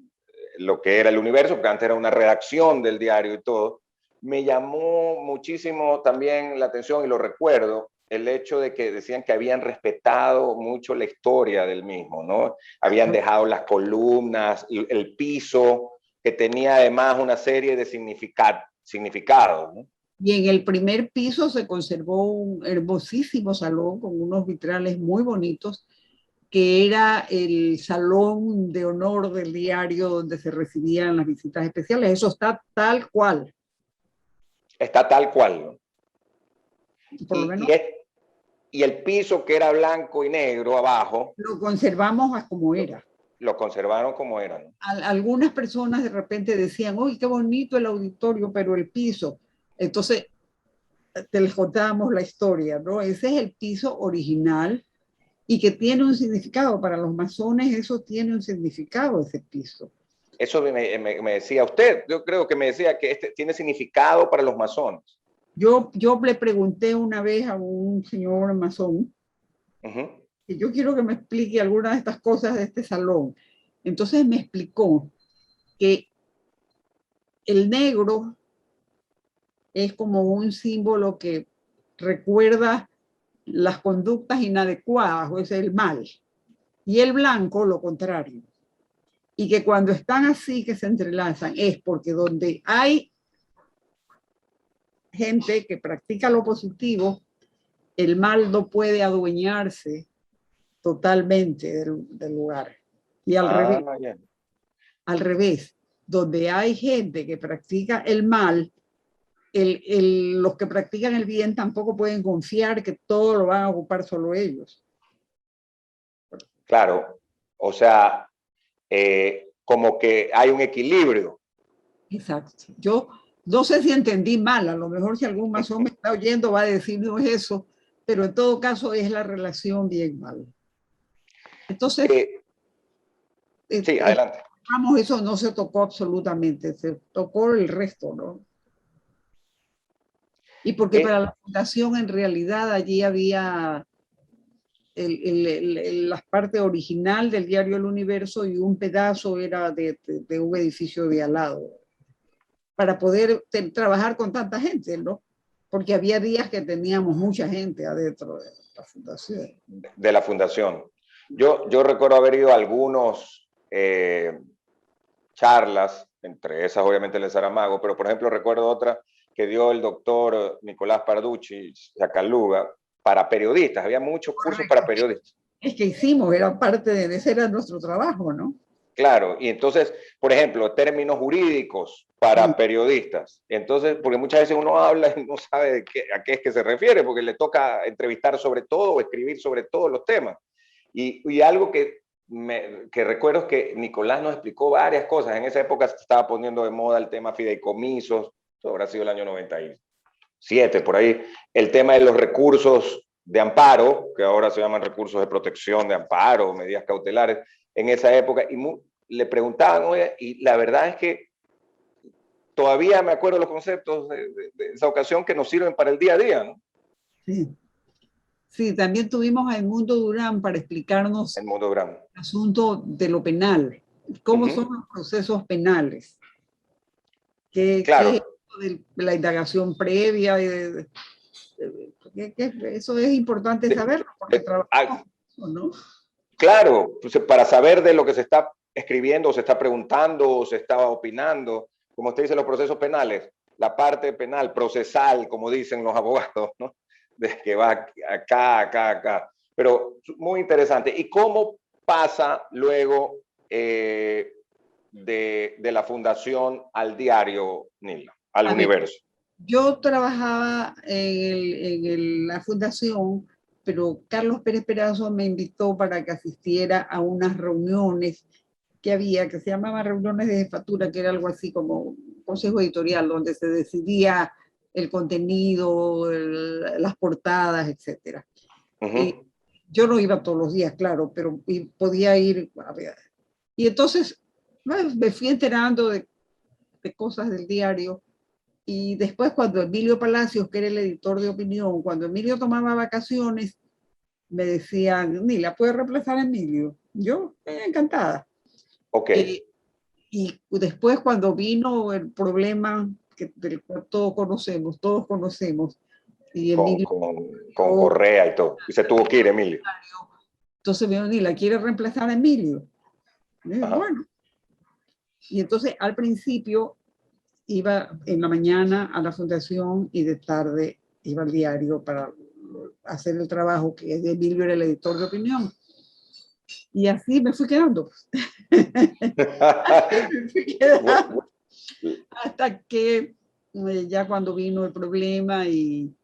lo que era el Universo, porque antes era una redacción del diario y todo, me llamó muchísimo también la atención, y lo recuerdo, el hecho de que decían que habían respetado mucho la historia del mismo, ¿no? Habían dejado las columnas, el piso, que tenía además una serie de significados, ¿no? Y en el primer piso se conservó un hermosísimo salón con unos vitrales muy bonitos, que era el salón de honor del diario donde se recibían las visitas especiales. Eso está tal cual. Está tal cual, ¿no? Por lo menos. Y el piso, que era blanco y negro abajo, lo conservamos como era. Lo conservaron como era, ¿no? Algunas personas de repente decían, uy, qué bonito el auditorio, pero el piso. Entonces, te les contábamos la historia, ¿no? Ese es el piso original y que tiene un significado. Para los masones eso tiene un significado, ese piso. Eso me decía usted. Yo creo que me decía que tiene significado para los masones. Yo le pregunté una vez a un señor masón, que yo quiero que me explique algunas de estas cosas de este salón. Entonces me explicó que el negro es como un símbolo que recuerda las conductas inadecuadas, o es el mal. Y el blanco, lo contrario. Y que cuando están así, que se entrelazan, es porque donde hay gente que practica lo positivo, el mal no puede adueñarse totalmente del lugar. Y al revés. Yeah. Al revés, donde hay gente que practica el mal, los que practican el bien tampoco pueden confiar que todo lo van a ocupar solo ellos. Claro, o sea, como que hay un equilibrio. Exacto. Yo no sé si entendí mal, a lo mejor si algún masón me está oyendo va a decir no es eso, pero en todo caso es la relación bien-mal. Entonces, sí, adelante. Vamos, eso no se tocó absolutamente, se tocó el resto, ¿no? Y porque para la fundación en realidad allí había la parte original del diario El Universo y un pedazo era de un edificio de al lado, para poder trabajar con tanta gente, ¿no? Porque había días que teníamos mucha gente adentro de la fundación. De la fundación. Yo recuerdo haber ido a algunos charlas, entre esas obviamente el de Saramago, pero por ejemplo recuerdo otra que dio el doctor Nicolás Parducci Zacaluga para periodistas. Había muchos cursos para periodistas. Es que hicimos, era parte de ese, era nuestro trabajo, ¿no? Claro, y entonces, por ejemplo, términos jurídicos para periodistas. Entonces, porque muchas veces uno habla y no sabe a qué es que se refiere, porque le toca entrevistar sobre todo o escribir sobre todos los temas. Y algo que recuerdo es que Nicolás nos explicó varias cosas. En esa época se estaba poniendo de moda el tema fideicomisos, eso habrá sido el año 97, por ahí. El tema de los recursos de amparo, que ahora se llaman recursos de protección de amparo, medidas cautelares, en esa época, y le preguntaban, oye, y la verdad es que todavía me acuerdo los conceptos de esa ocasión que nos sirven para el día a día, ¿no? Sí. Sí, también tuvimos a Edmundo Durán para explicarnos El mundo grande. el asunto de lo penal, cómo son los procesos penales, qué es la indagación previa, eso es importante saberlo, porque trabajamos, ¿no? Claro, pues para saber de lo que se está escribiendo, o se está preguntando, o se está opinando, como usted dice, los procesos penales, la parte penal, procesal, como dicen los abogados, ¿no? De que va acá. Pero muy interesante. ¿Y cómo pasa luego de la fundación al diario, Nila, al universo? Yo trabajaba en la fundación, pero Carlos Pérez Perazo me invitó para que asistiera a unas reuniones que había, que se llamaban reuniones de jefatura, que era algo así como un consejo editorial, donde se decidía el contenido, las portadas, etc. Yo no iba todos los días, claro, pero podía ir a ver. Y entonces me fui enterando de cosas del diario. Y después, cuando Emilio Palacios, que era el editor de opinión, cuando Emilio tomaba vacaciones, me decían, Nila, ¿puedes reemplazar a Emilio? Yo, encantada. Ok. Y después, cuando vino el problema del cual todos conocemos, y Emilio, con Correa y todo, y se tuvo que ir Emilio. Entonces me dijo, Nila, ¿quieres reemplazar a Emilio? Y dije, bueno. Y entonces, al principio, iba en la mañana a la fundación y de tarde iba al diario para hacer el trabajo, que Emilio era el editor de opinión. Y así me fui quedando. Hasta que ya cuando vino el problema y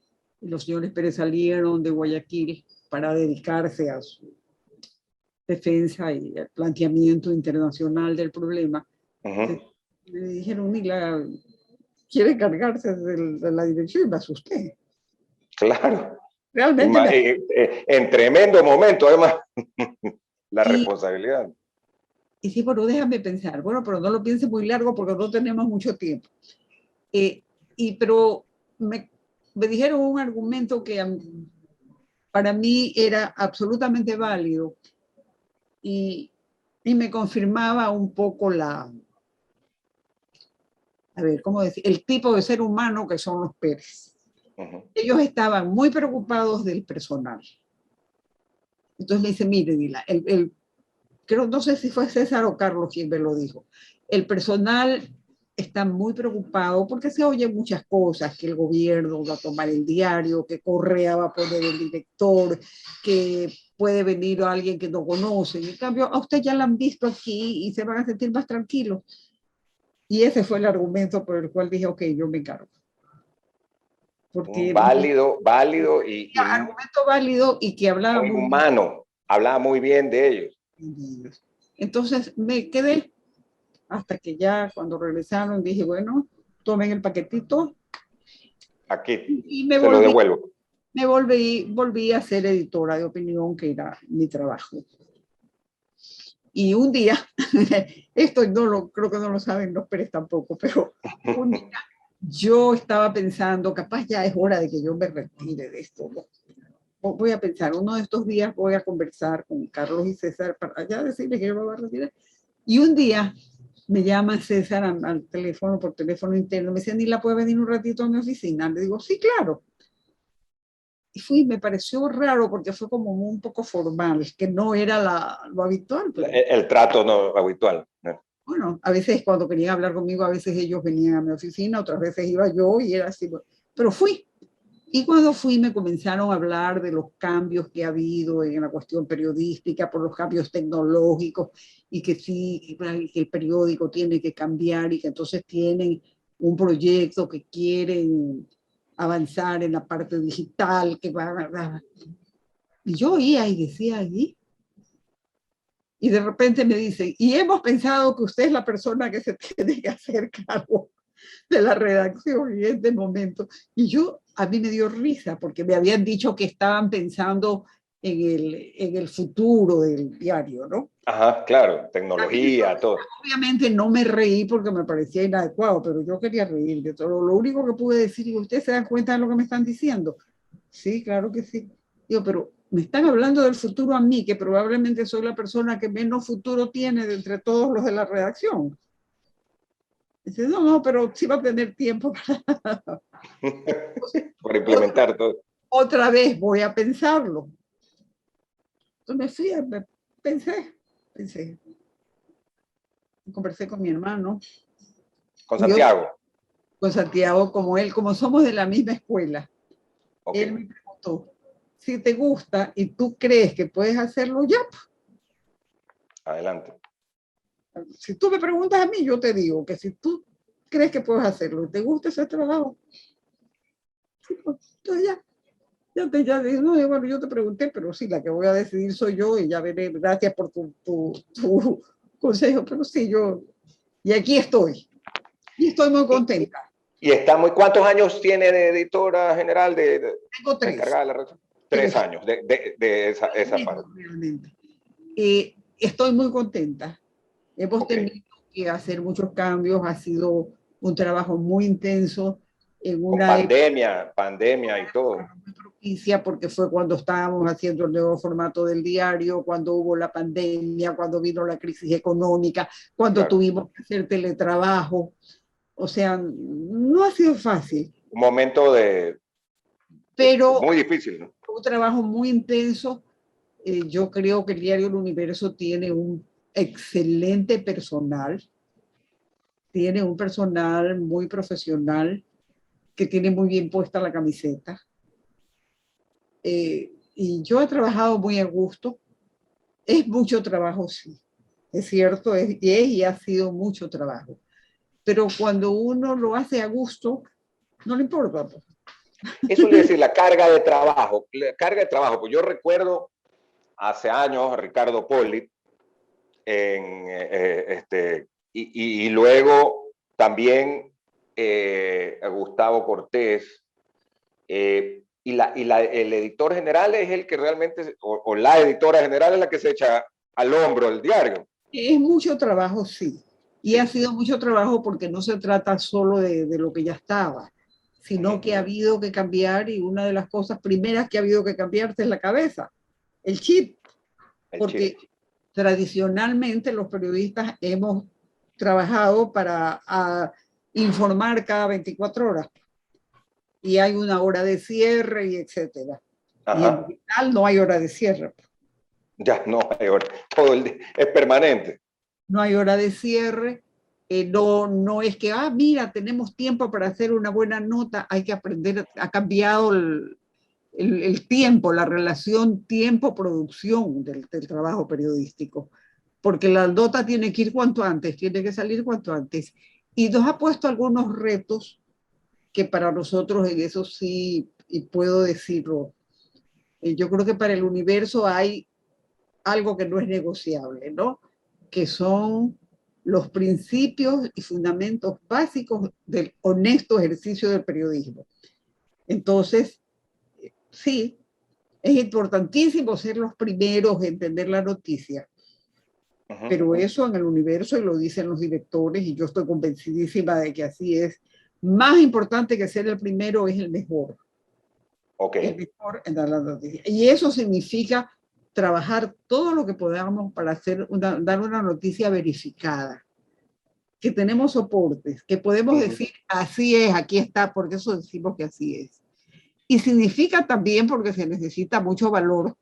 los señores Pérez salieron de Guayaquil para dedicarse a su defensa y al planteamiento internacional del problema, me dijeron, Nila, quiere cargarse de la dirección, me asusté. Claro. Realmente. En tremendo momento, además, la responsabilidad. Y sí, bueno, déjame pensar. Bueno, pero no lo piense muy largo porque no tenemos mucho tiempo. Pero me dijeron un argumento que para mí era absolutamente válido y me confirmaba un poco ¿cómo decir? El tipo de ser humano que son los Pérez. Ellos estaban muy preocupados del personal. Entonces me dice, mire, Dila, no sé si fue César o Carlos quien me lo dijo, el personal está muy preocupado porque se oyen muchas cosas, que el gobierno va a tomar el diario, que Correa va a poner el director, que puede venir alguien que no conoce. En cambio, a usted ya la han visto aquí y se van a sentir más tranquilos. Y ese fue el argumento por el cual dije, ok, yo me encargo. Porque válido y argumento válido y que hablaba muy humano, hablaba muy bien de ellos. Entonces me quedé hasta que ya cuando regresaron dije, bueno, tomen el paquetito. Aquí, y me se lo devuelvo. Me volví a ser editora de opinión, que era mi trabajo. Y un día, esto creo que no lo saben los Pérez tampoco, pero un día yo estaba pensando, capaz ya es hora de que yo me retire de esto, ¿no? Voy a pensar, uno de estos días voy a conversar con Carlos y César para ya decirles que yo me voy a retirar. Y un día me llama César al teléfono, por teléfono interno, me dice, Nila, ¿puede venir un ratito a mi oficina? Le digo, sí, claro. Y fui, me pareció raro porque fue como un poco formal, que no era lo habitual. Pero... El trato no habitual. Bueno, a veces cuando querían hablar conmigo, a veces ellos venían a mi oficina, otras veces iba yo y era así. Pero fui. Y cuando fui me comenzaron a hablar de los cambios que ha habido en la cuestión periodística, por los cambios tecnológicos, y que sí, que el periódico tiene que cambiar y que entonces tienen un proyecto que quieren avanzar en la parte digital. Y yo oía y decía allí. Y de repente me dice, y hemos pensado que usted es la persona que se tiene que hacer cargo de la redacción en este momento. Y a mí me dio risa porque me habían dicho que estaban pensando en el futuro del diario, ¿no? Ajá, claro, tecnología, todo. Obviamente no me reí porque me parecía inadecuado, pero yo quería reír de todo. Lo único que pude decir, ¿y ustedes se dan cuenta de lo que me están diciendo? Sí, claro que sí. Digo, pero me están hablando del futuro a mí, que probablemente soy la persona que menos futuro tiene de entre todos los de la redacción. Dice, no, pero sí va a tener tiempo para implementar todo. Otra vez voy a pensarlo. Entonces me fui, pensé. Conversé con mi hermano. Con Santiago. Con Santiago, como somos de la misma escuela. Okay. Él me preguntó, si te gusta y tú crees que puedes hacerlo, ya. Adelante. Si tú me preguntas a mí, yo te digo que si tú crees que puedes hacerlo, ¿te gusta ese trabajo? Sí, pues, entonces ya dije, no, bueno, yo te pregunté, pero sí, la que voy a decidir soy yo y ya veré, gracias por tu consejo, pero sí, y aquí estoy, y estoy muy contenta. ¿Y está cuántos años tiene de editora general? Tengo 3. Encargada de la red? 3 años de esa parte. Realmente. Estoy muy contenta. Hemos tenido que hacer muchos cambios, ha sido un trabajo muy intenso. Con pandemia y todo. Muy propicia porque fue cuando estábamos haciendo el nuevo formato del diario, cuando hubo la pandemia, cuando vino la crisis económica, cuando tuvimos que hacer teletrabajo. O sea, no ha sido fácil. Un momento pero muy difícil, ¿no? Un trabajo muy intenso. Yo creo que el diario El Universo tiene un excelente personal. Tiene un personal muy profesional que tiene muy bien puesta la camiseta. Y yo he trabajado muy a gusto. Es mucho trabajo, sí. Es cierto, y ha sido mucho trabajo. Pero cuando uno lo hace a gusto, no le importa. Eso le decir la carga de trabajo. Pues yo recuerdo hace años a Ricardo Poli y luego también a Gustavo Cortés. El editor general es el que realmente, o la editora general es la que se echa al hombro el diario. Es mucho trabajo, sí. Y ha sido mucho trabajo porque no se trata solo de lo que ya estaba, sino que ha habido que cambiar, y una de las cosas primeras que ha habido que cambiar es la cabeza, el chip. Porque tradicionalmente los periodistas hemos trabajado para informar cada 24 horas. Y hay una hora de cierre y etcétera. Ajá. Y en digital no hay hora de cierre. Ya no hay hora, todo el día, es permanente. No hay hora de cierre, no es que, mira, tenemos tiempo para hacer una buena nota, hay que aprender, ha cambiado el tiempo, la relación tiempo-producción del trabajo periodístico, porque la nota tiene que ir cuanto antes, tiene que salir cuanto antes, y nos ha puesto algunos retos que para nosotros, en eso sí, y puedo decirlo, yo creo que para El Universo hay algo que no es negociable, ¿no? Que son los principios y fundamentos básicos del honesto ejercicio del periodismo. Entonces, sí, es importantísimo ser los primeros en entender la noticia, pero eso en El Universo, y lo dicen los directores, y yo estoy convencidísima de que así es, más importante que ser el primero es el mejor. El mejor en dar la noticia. Y eso significa trabajar todo lo que podamos para dar una noticia verificada, que tenemos soportes, que podemos decir así es, aquí está, porque eso decimos que así es. Y significa también porque se necesita mucho valor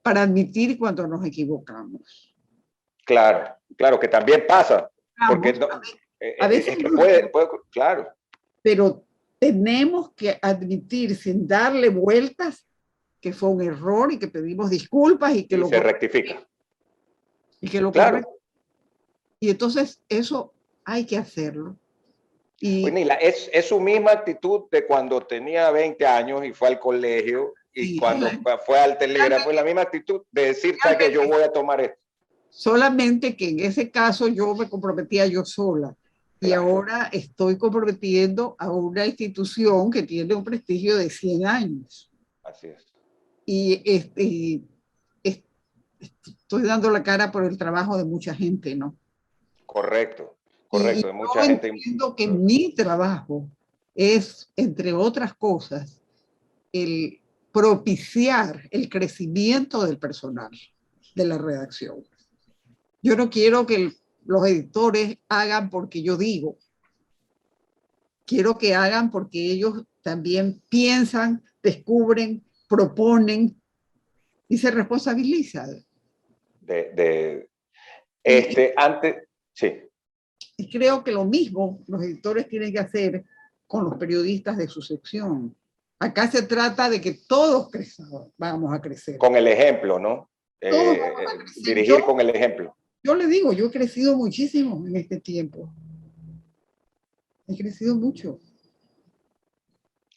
para admitir cuando nos equivocamos. Claro, claro, que también pasa. Porque a veces puede, claro. Pero tenemos que admitir sin darle vueltas que fue un error y que pedimos disculpas y que se rectifica. Y que lo correcto. Y entonces eso hay que hacerlo. Pues Nila, es su misma actitud de cuando tenía 20 años y fue al colegio y cuando fue al telégrafo, fue la misma actitud de decir que yo voy a tomar esto. Solamente que en ese caso yo me comprometía yo sola. Y ahora estoy comprometiendo a una institución que tiene un prestigio de 100 años. Así es. Y estoy dando la cara por el trabajo de mucha gente, ¿no? Correcto, Y correcto. De yo mucha gente. entiendo que mi trabajo es, entre otras cosas, el propiciar el crecimiento del personal de la redacción. Yo no quiero que los editores hagan porque yo digo. Quiero que hagan porque ellos también piensan, descubren, proponen y se responsabilizan. Antes, sí. Y creo que lo mismo los editores tienen que hacer con los periodistas de su sección. Acá se trata de que todos vamos a crecer. Con el ejemplo, ¿no? Todos vamos a crecer. Dirigir con el ejemplo. Yo le digo, yo he crecido muchísimo en este tiempo. He crecido mucho.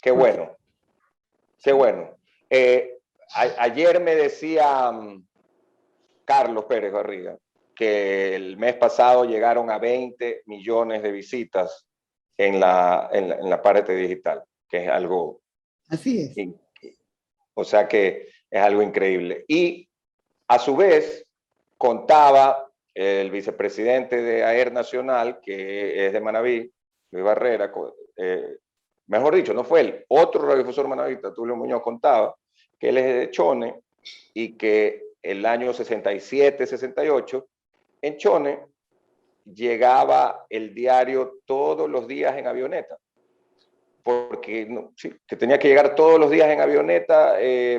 Qué bueno. Qué bueno. Ayer me decía Carlos Pérez Barriga que el mes pasado llegaron a 20 millones de visitas en la parte digital, que es algo... Así es. O sea que es algo increíble. Y a su vez contaba el vicepresidente de AER Nacional, que es de Manaví, Luis Barrera, mejor dicho, no fue él, otro radiodifusor manavita, Tulio Muñoz, contaba que él es de Chone y que el año 67, 68, en Chone llegaba el diario todos los días en avioneta, porque sí, que tenía que llegar todos los días en avioneta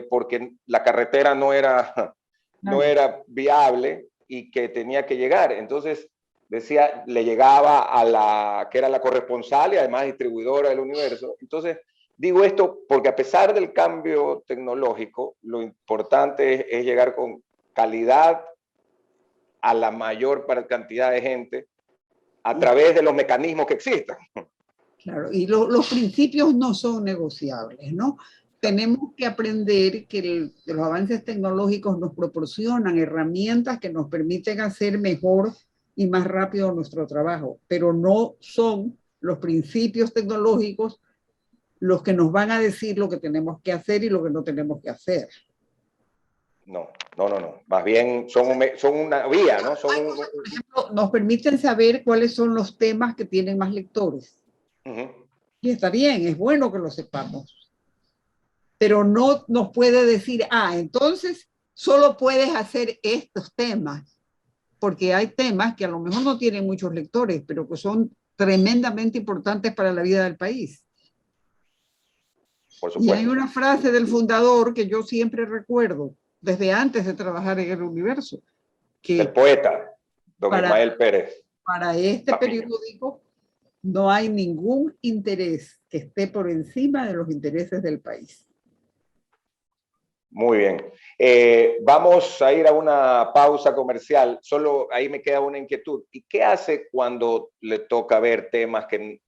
porque la carretera no era viable y que tenía que llegar. Entonces, decía, le llegaba a la que era la corresponsal y además distribuidora del Universo. Entonces, digo esto porque a pesar del cambio tecnológico, lo importante es llegar con calidad a la mayor cantidad de gente a través de los mecanismos que existan. Claro, y los principios no son negociables, ¿no? Tenemos que aprender que los avances tecnológicos nos proporcionan herramientas que nos permiten hacer mejor y más rápido nuestro trabajo, pero no son los principios tecnológicos los que nos van a decir lo que tenemos que hacer y lo que no tenemos que hacer. No. Más bien son una vía, ¿no? Por ejemplo, nos permiten saber cuáles son los temas que tienen más lectores. Y está bien, es bueno que lo sepamos. Pero no nos puede decir, entonces solo puedes hacer estos temas, porque hay temas que a lo mejor no tienen muchos lectores, pero que son tremendamente importantes para la vida del país. Por supuesto. Y hay una frase del fundador que yo siempre recuerdo, desde antes de trabajar en el Universo. Del poeta, don Ismael Pérez. Para este periódico no hay ningún interés que esté por encima de los intereses del país. Muy bien. Vamos a ir a una pausa comercial. Solo ahí me queda una inquietud. ¿Y qué hace cuando le toca ver temas que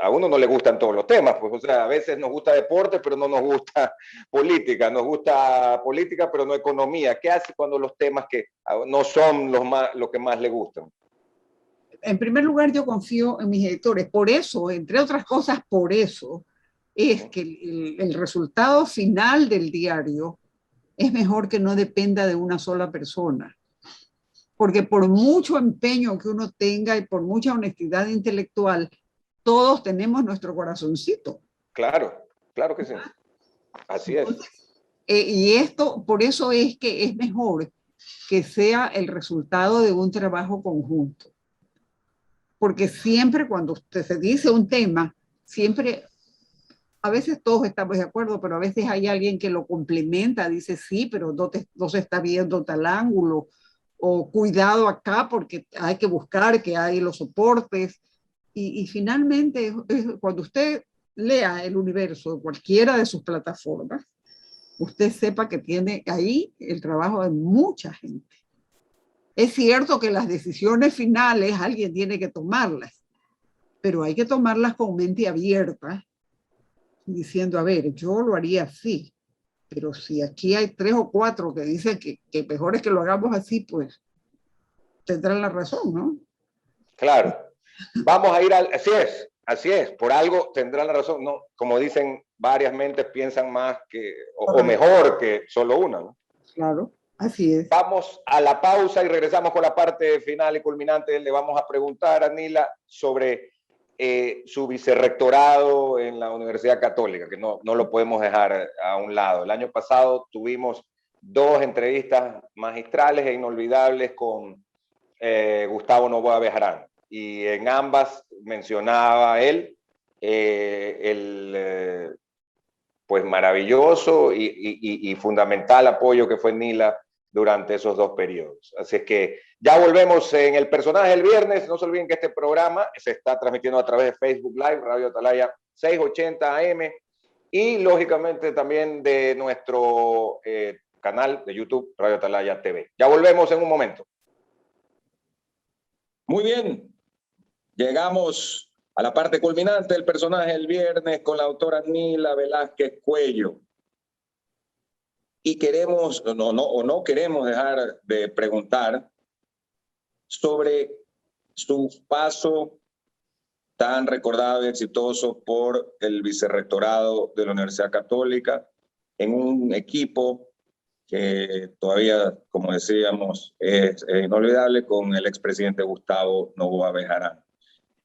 a uno no le gustan todos los temas? Pues, o sea, a veces nos gusta deporte, pero no nos gusta política. Nos gusta política, pero no economía. ¿Qué hace cuando los temas que no son los que más le gustan? En primer lugar, yo confío en mis editores. Por eso, entre otras cosas, por eso, es que el resultado final del diario es mejor que no dependa de una sola persona. Porque por mucho empeño que uno tenga y por mucha honestidad intelectual, todos tenemos nuestro corazoncito. Claro, claro que sí. Así es. Y esto, por eso es que es mejor que sea el resultado de un trabajo conjunto. Porque siempre cuando usted se dice un tema, siempre, a veces todos estamos de acuerdo, pero a veces hay alguien que lo complementa, dice sí, pero no se está viendo tal ángulo, o cuidado acá porque hay que buscar que hay los soportes. Y finalmente, cuando usted lea el Universo de cualquiera de sus plataformas, usted sepa que tiene ahí el trabajo de mucha gente. Es cierto que las decisiones finales alguien tiene que tomarlas, pero hay que tomarlas con mente abierta, diciendo, a ver, yo lo haría así, pero si aquí hay 3 o 4 que dicen que mejor es que lo hagamos así, pues tendrán la razón, ¿no? Claro. Vamos a ir al... Así es, por algo tendrán la razón, ¿no? Como dicen, varias mentes piensan más que, o mejor que solo una, ¿no? Claro, así es. Vamos a la pausa y regresamos con la parte final y culminante. Le vamos a preguntar a Nila sobre su vicerrectorado en la Universidad Católica, que no lo podemos dejar a un lado. El año pasado tuvimos 2 entrevistas magistrales e inolvidables con Gustavo Noboa Bejarano, y en ambas mencionaba él pues maravilloso y fundamental apoyo que fue Nila durante esos 2 periodos. Así es que ya volvemos en el personaje del viernes. No se olviden que este programa se está transmitiendo a través de Facebook Live, Radio Atalaya 680 AM, y lógicamente también de nuestro canal de YouTube, Radio Atalaya TV. Ya volvemos en un momento. Muy bien, llegamos a la parte culminante del personaje del viernes con la doctora Nila Velázquez Cuello. Y queremos, no queremos dejar de preguntar sobre su paso tan recordado y exitoso por el vicerrectorado de la Universidad Católica en un equipo que todavía, como decíamos, es inolvidable, con el expresidente Gustavo Noboa Bejarano.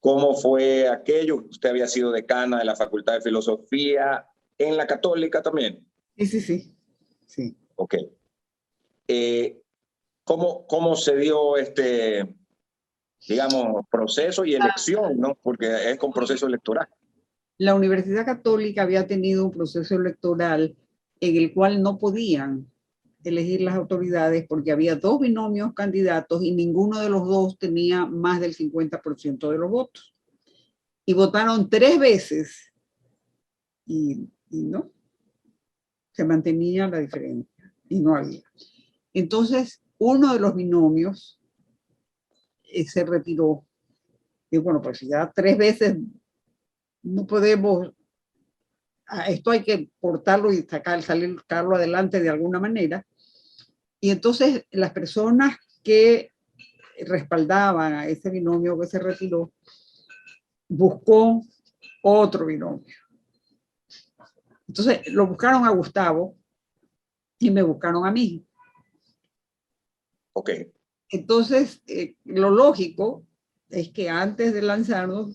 ¿Cómo fue aquello? Usted había sido decana de la Facultad de Filosofía en la Católica también. Sí. Ok. ¿Cómo se dio este, digamos, proceso y elección, ¿no? Porque es con proceso electoral. La Universidad Católica había tenido un proceso electoral en el cual no podían elegir las autoridades porque había 2 binomios candidatos y ninguno de los 2 tenía más del 50% de los votos. Y votaron 3 veces y no, se mantenía la diferencia y no había. Entonces, uno de los binomios se retiró. Y bueno, pues ya 3 veces no podemos, esto hay que portarlo y sacarlo adelante de alguna manera. Y entonces las personas que respaldaban a ese binomio que se retiró, buscó otro binomio. Entonces lo buscaron a Gustavo y me buscaron a mí. Ok. Entonces, lo lógico es que antes de lanzarnos,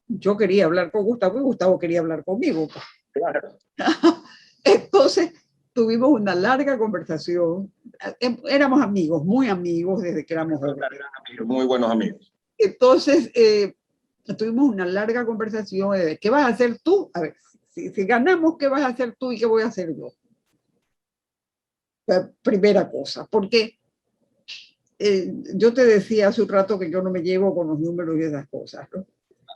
yo quería hablar con Gustavo y Gustavo quería hablar conmigo. Claro. Entonces, tuvimos una larga conversación. Éramos amigos, muy amigos desde que éramos jóvenes. Muy buenos amigos. Entonces, tuvimos una larga conversación de ¿qué vas a hacer tú? A ver, si ganamos, ¿qué vas a hacer tú y qué voy a hacer yo? La primera cosa, porque yo te decía hace un rato que yo no me llevo con los números y esas cosas, ¿no?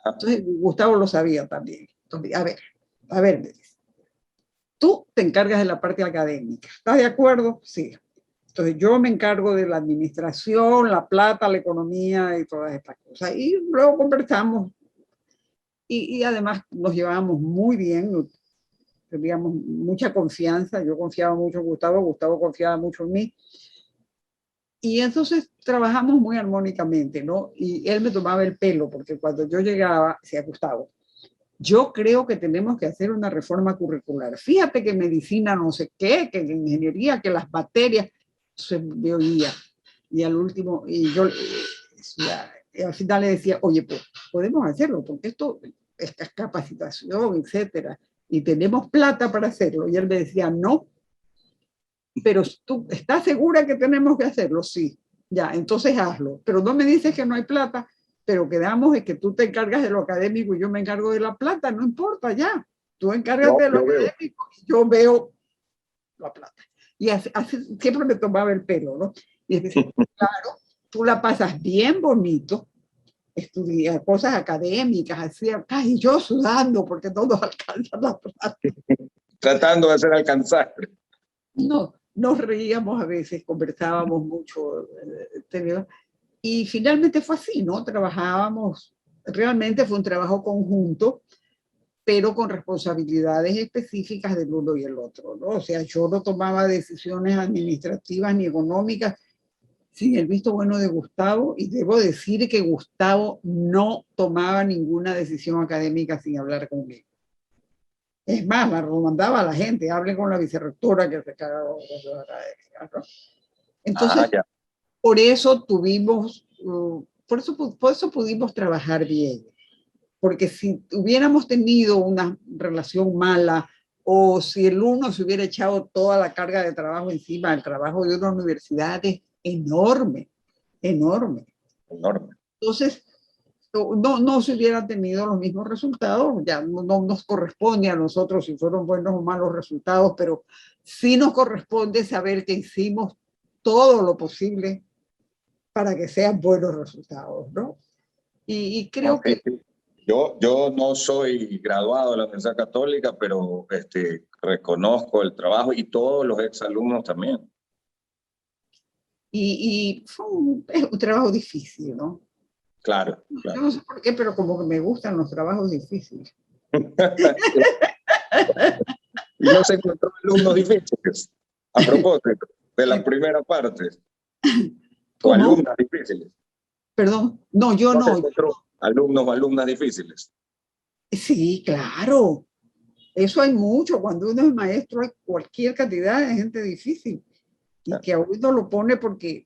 Entonces, Gustavo lo sabía también. Entonces, a ver, me dice, tú te encargas de la parte académica, ¿estás de acuerdo? Sí. Entonces, yo me encargo de la administración, la plata, la economía y todas estas cosas. Y luego conversamos y además nos llevábamos muy bien, teníamos mucha confianza, yo confiaba mucho en Gustavo, Gustavo confiaba mucho en mí. Y entonces trabajamos muy armónicamente, ¿no? Y él me tomaba el pelo, porque cuando yo llegaba, decía, Gustavo, yo creo que tenemos que hacer una reforma curricular. Fíjate que medicina no sé qué, que ingeniería, que las materias, se me oía. Y al último, y yo al final le decía, oye, pues podemos hacerlo, porque esto es capacitación, etcétera, y tenemos plata para hacerlo. Y él me decía, no, pero tú estás segura que tenemos que hacerlo, sí, ya, entonces hazlo, pero no me dices que no hay plata, pero quedamos en que tú te encargas de lo académico y yo me encargo de la plata, no importa, ya, tú encárgate de lo académico y yo veo la plata. Y así, siempre me tomaba el pelo, ¿no? Y decía, claro, tú la pasas bien bonito, estudias cosas académicas, así, y yo sudando porque no nos alcanza la plata. Tratando de hacer alcanzar. No, nos reíamos a veces, conversábamos mucho, y finalmente fue así, ¿no? Trabajábamos, realmente fue un trabajo conjunto, pero con responsabilidades específicas del uno y el otro, ¿no? O sea, yo no tomaba decisiones administrativas ni económicas, sin el visto bueno de Gustavo, y debo decir que Gustavo no tomaba ninguna decisión académica sin hablar conmigo. Es más, la mandaba a la gente, hable con la vicerrectora que se cagó. Entonces, Ya. por eso tuvimos, por eso pudimos trabajar bien. Porque si hubiéramos tenido una relación mala, o si el uno se hubiera echado toda la carga de trabajo encima, el trabajo de una universidad es enorme, enorme. Enorme. Entonces, no se hubieran tenido los mismos resultados, ya no nos corresponde a nosotros si fueron buenos o malos resultados, pero sí nos corresponde saber que hicimos todo lo posible para que sean buenos resultados, ¿no? Y creo que... Yo no soy graduado de la Universidad Católica, pero reconozco el trabajo y todos los exalumnos también. Y fue un trabajo difícil, ¿no? Claro. Yo no sé por qué, pero como que me gustan los trabajos difíciles. Y no se encontró alumnos difíciles. A propósito de la primera parte. O alumnas difíciles. Perdón, no, yo no. Se encontró alumnos o alumnas difíciles. Sí, claro. Eso hay mucho. Cuando uno es maestro hay cualquier cantidad de gente difícil. Y que a uno lo pone porque...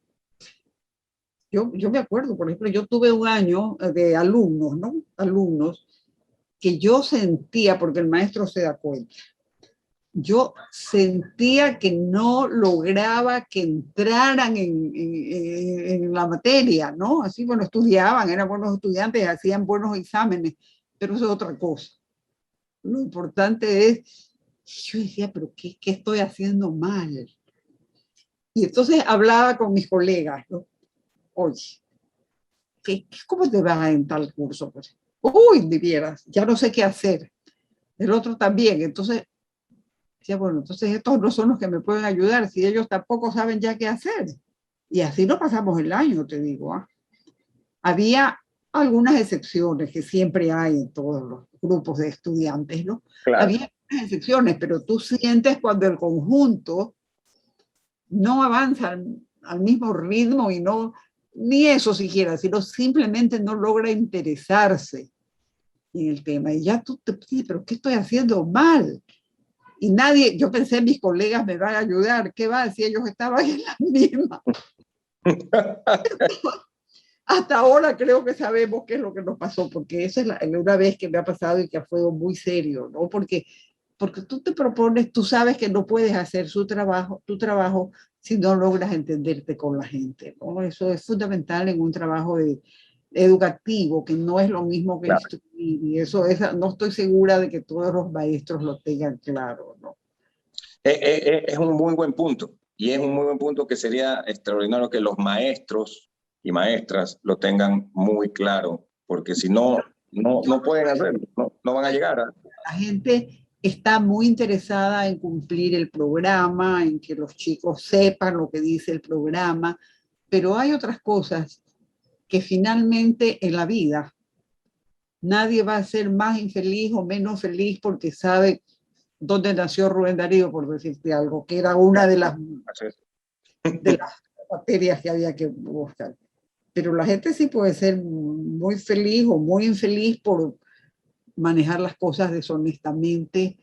Yo me acuerdo, por ejemplo, yo tuve un año de alumnos, ¿no? Alumnos que yo sentía, porque el maestro se da cuenta, yo sentía que no lograba que entraran en la materia, ¿no? Así, bueno, estudiaban, eran buenos estudiantes, hacían buenos exámenes, pero eso es otra cosa. Lo importante es, yo decía, pero ¿qué estoy haciendo mal? Y entonces hablaba con mis colegas, ¿no? Oye, ¿cómo te va en tal curso? Pues, uy, me vieras, ya no sé qué hacer. El otro también. Entonces, decía, bueno, entonces estos no son los que me pueden ayudar si ellos tampoco saben ya qué hacer. Y así no pasamos el año, te digo. ¿Ah? Había algunas excepciones que siempre hay en todos los grupos de estudiantes, ¿no? Claro. Había algunas excepciones, pero tú sientes cuando el conjunto no avanza al mismo ritmo y no, ni eso siquiera, sino simplemente no logra interesarse en el tema. Y ya tú te dices, pero ¿qué estoy haciendo mal? Y nadie, yo pensé, mis colegas me van a ayudar, ¿qué va? Si ellos estaban en la misma. Hasta ahora creo que sabemos qué es lo que nos pasó, porque esa es una vez que me ha pasado y que fue muy serio, ¿no? Porque tú te propones, tú sabes que no puedes hacer tu trabajo si no logras entenderte con la gente, ¿no? Eso es fundamental en un trabajo educativo, que no es lo mismo que instruir, y eso no estoy segura de que todos los maestros lo tengan claro, ¿no? Es un muy buen punto, y es un muy buen punto que sería extraordinario que los maestros y maestras lo tengan muy claro, porque si no pueden hacerlo, no van a llegar a... La gente está muy interesada en cumplir el programa, en que los chicos sepan lo que dice el programa, pero hay otras cosas que finalmente en la vida nadie va a ser más infeliz o menos feliz porque sabe dónde nació Rubén Darío, por decirte algo, que era una de las materias que había que buscar. Pero la gente sí puede ser muy feliz o muy infeliz por manejar las cosas deshonestamente,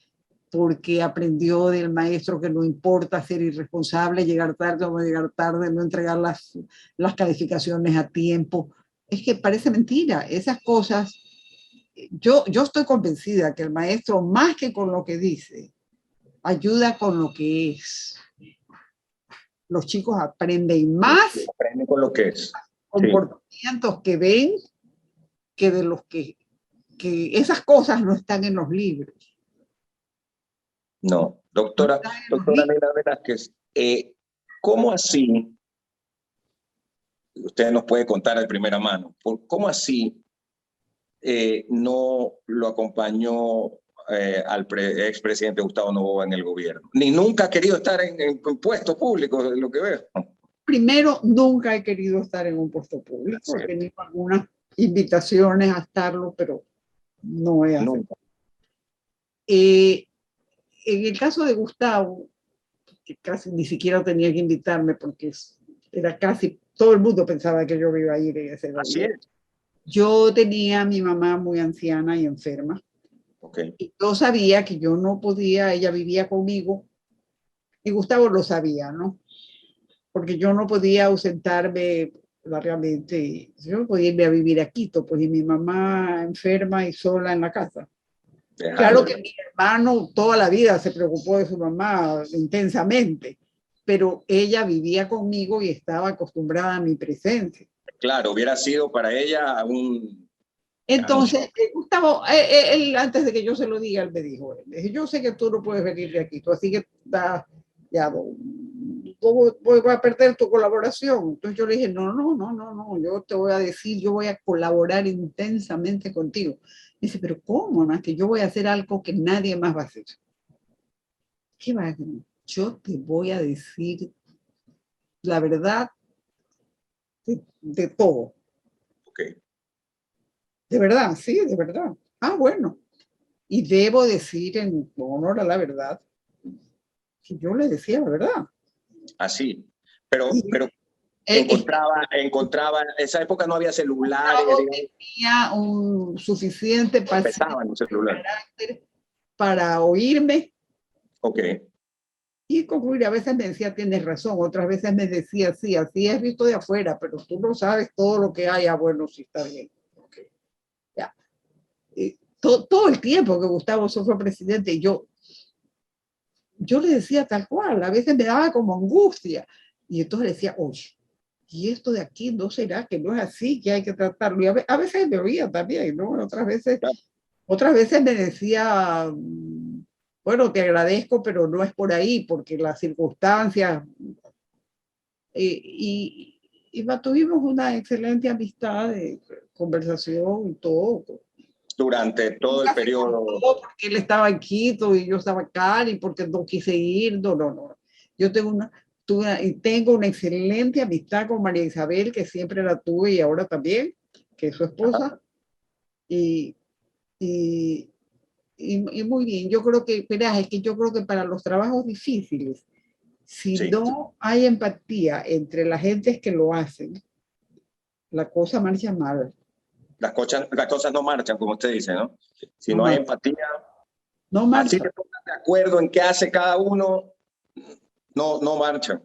porque aprendió del maestro que no importa ser irresponsable, llegar tarde o no llegar tarde, no entregar las calificaciones a tiempo. Es que parece mentira. Esas cosas, yo estoy convencida que el maestro, más que con lo que dice, ayuda con lo que es. Los chicos aprenden más Aprenden con lo que es. comportamientos que ven que de los que esas cosas no están en los libros. No, doctora Nela Velázquez, ¿cómo así? Usted nos puede contar de primera mano, ¿cómo así no lo acompañó al expresidente Gustavo Noboa en el gobierno? Ni nunca ha querido estar en puestos públicos, de lo que veo. Primero, nunca he querido estar en un puesto público. He tenido algunas invitaciones a estarlo, pero no he aceptado. En el caso de Gustavo, que casi ni siquiera tenía que invitarme porque era casi todo el mundo pensaba que yo me iba a ir en ese Así gobierno. es. Yo tenía a mi mamá muy anciana y enferma. Okay. Y yo sabía que yo no podía, ella vivía conmigo, y Gustavo lo sabía, ¿no? Porque yo no podía ausentarme largamente. Yo no podía irme a vivir a Quito, pues, y mi mamá enferma y sola en la casa. Claro que mi hermano toda la vida se preocupó de su mamá intensamente, pero ella vivía conmigo y estaba acostumbrada a mi presencia. Claro, hubiera sido para ella un... Entonces, Gustavo, él, antes de que yo se lo diga, él me dijo, yo sé que tú no puedes venir de aquí, tú así que ya voy a perder tu colaboración. Entonces yo le dije, no, yo te voy a decir, yo voy a colaborar intensamente contigo. Dice, pero ¿cómo? No? Es que yo voy a hacer algo que nadie más va a hacer. ¿Qué va a hacer? Yo te voy a decir la verdad de todo. Okay. De verdad, sí, de verdad. Ah, bueno. Y debo decir en honor a la verdad que yo le decía la verdad. Así. Pero encontraba, en esa época no había celulares. Tenía un suficiente carácter para oírme. Ok. Y concluir, a veces me decía, tienes razón, otras veces me decía, sí, así es visto de afuera, pero tú no sabes todo lo que hay. Ah, bueno, sí, está bien. Okay. Ya. Todo el tiempo que Gustavo fue presidente, yo le decía tal cual, a veces me daba como angustia. Y entonces le decía, oye, y esto de aquí no será que no es así, que hay que tratarlo. Y a veces me oía también, ¿no? Otras veces me decía, bueno, te agradezco, pero no es por ahí, porque las circunstancias. Y mantuvimos una excelente amistad de conversación y todo. Durante todo el periodo. Porque él estaba en Quito y yo estaba acá, y porque no quise ir, no. Yo tengo una excelente amistad con María Isabel, que siempre la tuve y ahora también, que es su esposa. Y muy bien, yo creo que, es que yo creo que para los trabajos difíciles, si no hay empatía entre las gentes que lo hacen, la cosa marcha mal. Las cosas no marchan, como usted dice, ¿no? Si no hay empatía, no marcha. Así que pongan de acuerdo en qué hace cada uno, no marchan.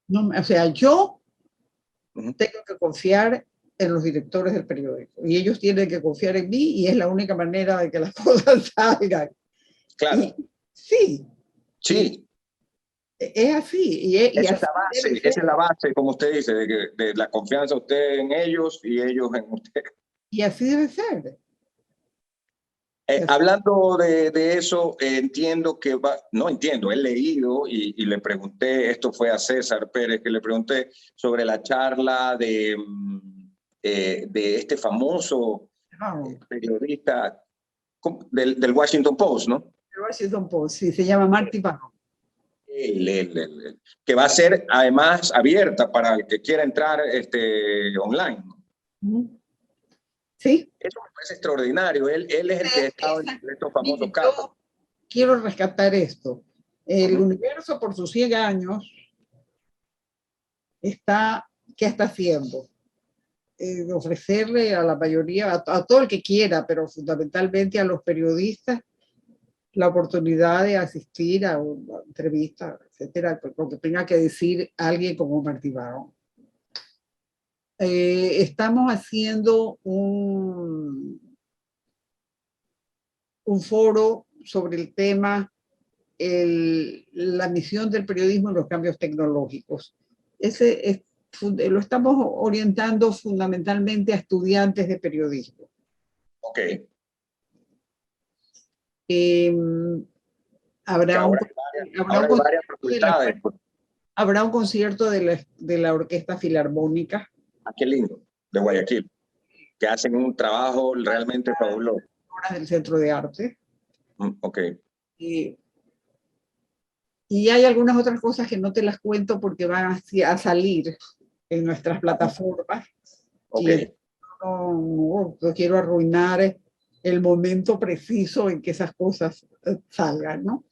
No, o sea, yo tengo que confiar en los directores del periódico y ellos tienen que confiar en mí y es la única manera de que las cosas salgan. Claro. Sí. Sí. Es así. Esa es la base, como usted dice, de la confianza usted en ellos y ellos en usted. Y así debe ser. Hablando de eso, entiendo que he leído y le pregunté, esto fue a César Pérez, que le pregunté sobre la charla de este famoso periodista del Washington Post, ¿no? El Washington Post, sí, se llama Marty Barron. Que va a ser además abierta para el que quiera entrar online. Sí. Eso me parece extraordinario. Él es el que está en estos famosos casos. Quiero rescatar esto. El universo por sus 100 años ¿qué está haciendo? Ofrecerle a la mayoría, a todo el que quiera, pero fundamentalmente a los periodistas, la oportunidad de asistir a una entrevista, etcétera, lo que tenga que decir alguien como Martí Barón. Estamos haciendo un foro sobre el tema la misión del periodismo en los cambios tecnológicos. Lo estamos orientando fundamentalmente a estudiantes de periodismo. Ok. Habrá un concierto de la Orquesta Filarmónica. Ah, qué lindo, de Guayaquil, que hacen un trabajo realmente fabuloso. Del Centro de Arte. Ok. Y hay algunas otras cosas que no te las cuento porque van a salir en nuestras plataformas. Okay. No quiero arruinar el momento preciso en que esas cosas salgan, ¿no?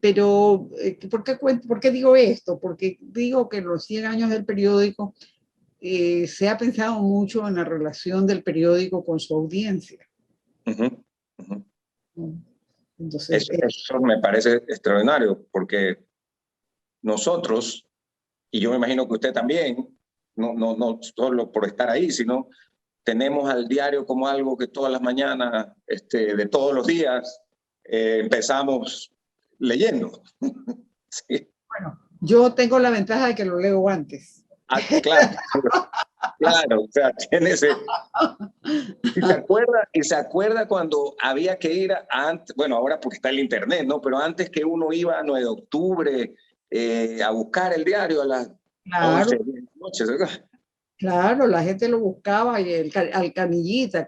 Pero, ¿por qué digo esto? Porque digo que en los 100 años del periódico se ha pensado mucho en la relación del periódico con su audiencia. Ujú, ujú. Entonces, Eso me parece extraordinario, porque nosotros, y yo me imagino que usted también, no solo por estar ahí, sino tenemos al diario como algo que todas las mañanas, de todos los días, empezamos leyendo. Sí. bueno, yo tengo la ventaja de que lo leo antes. Ah, claro, claro, o sea, tiene ese... Y se acuerda cuando había que ir antes, bueno, ahora porque está el internet, ¿no? Pero antes que uno iba a 9 de octubre a buscar el diario a las Claro, 11 de la noche, ¿verdad? claro, la gente lo buscaba y al canillita,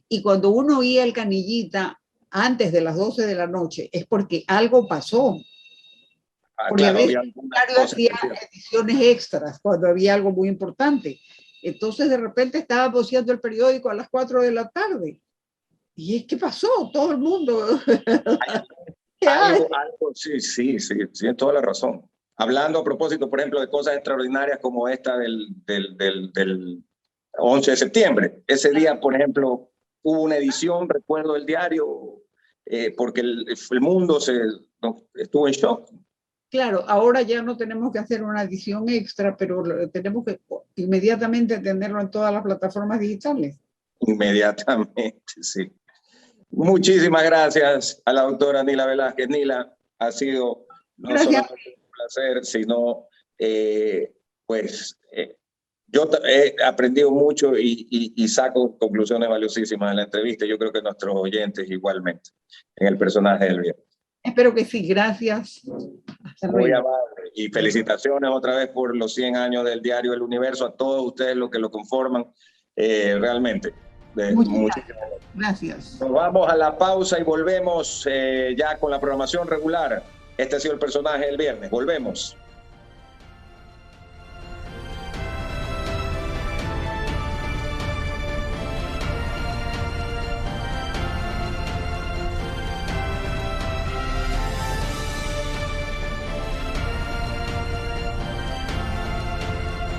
y cuando uno oía el canillita antes de las 12 de la noche es porque algo pasó. Ah, Porque a claro, veces había el algunas diario cosas hacía que hacían. ediciones extras cuando había algo muy importante. Entonces de repente estaba voceando el periódico a las 4 de la tarde. ¿Y es qué pasó? Todo el mundo. ¿Qué hay? Algo, sí, tiene toda la razón. Hablando a propósito, por ejemplo, de cosas extraordinarias como esta del 11 de septiembre. Ese día, por ejemplo, hubo una edición, recuerdo, del diario, porque el mundo estuvo en shock. Claro, ahora ya no tenemos que hacer una edición extra, pero tenemos que inmediatamente tenerlo en todas las plataformas digitales. Inmediatamente, sí. Muchísimas gracias a la doctora Nila Velázquez. Nila, ha sido no Gracias. solamente un placer, sino yo he aprendido mucho y saco conclusiones valiosísimas de la entrevista. Yo creo que nuestros oyentes igualmente en el personaje del viernes. Espero que sí. Gracias. Hasta Muy luego. amable. Y felicitaciones otra vez por los 100 años del diario El Universo, a todos ustedes los que lo conforman, realmente. Muchas gracias. Nos vamos a la pausa y volvemos ya con la programación regular. Este ha sido el personaje del viernes. Volvemos.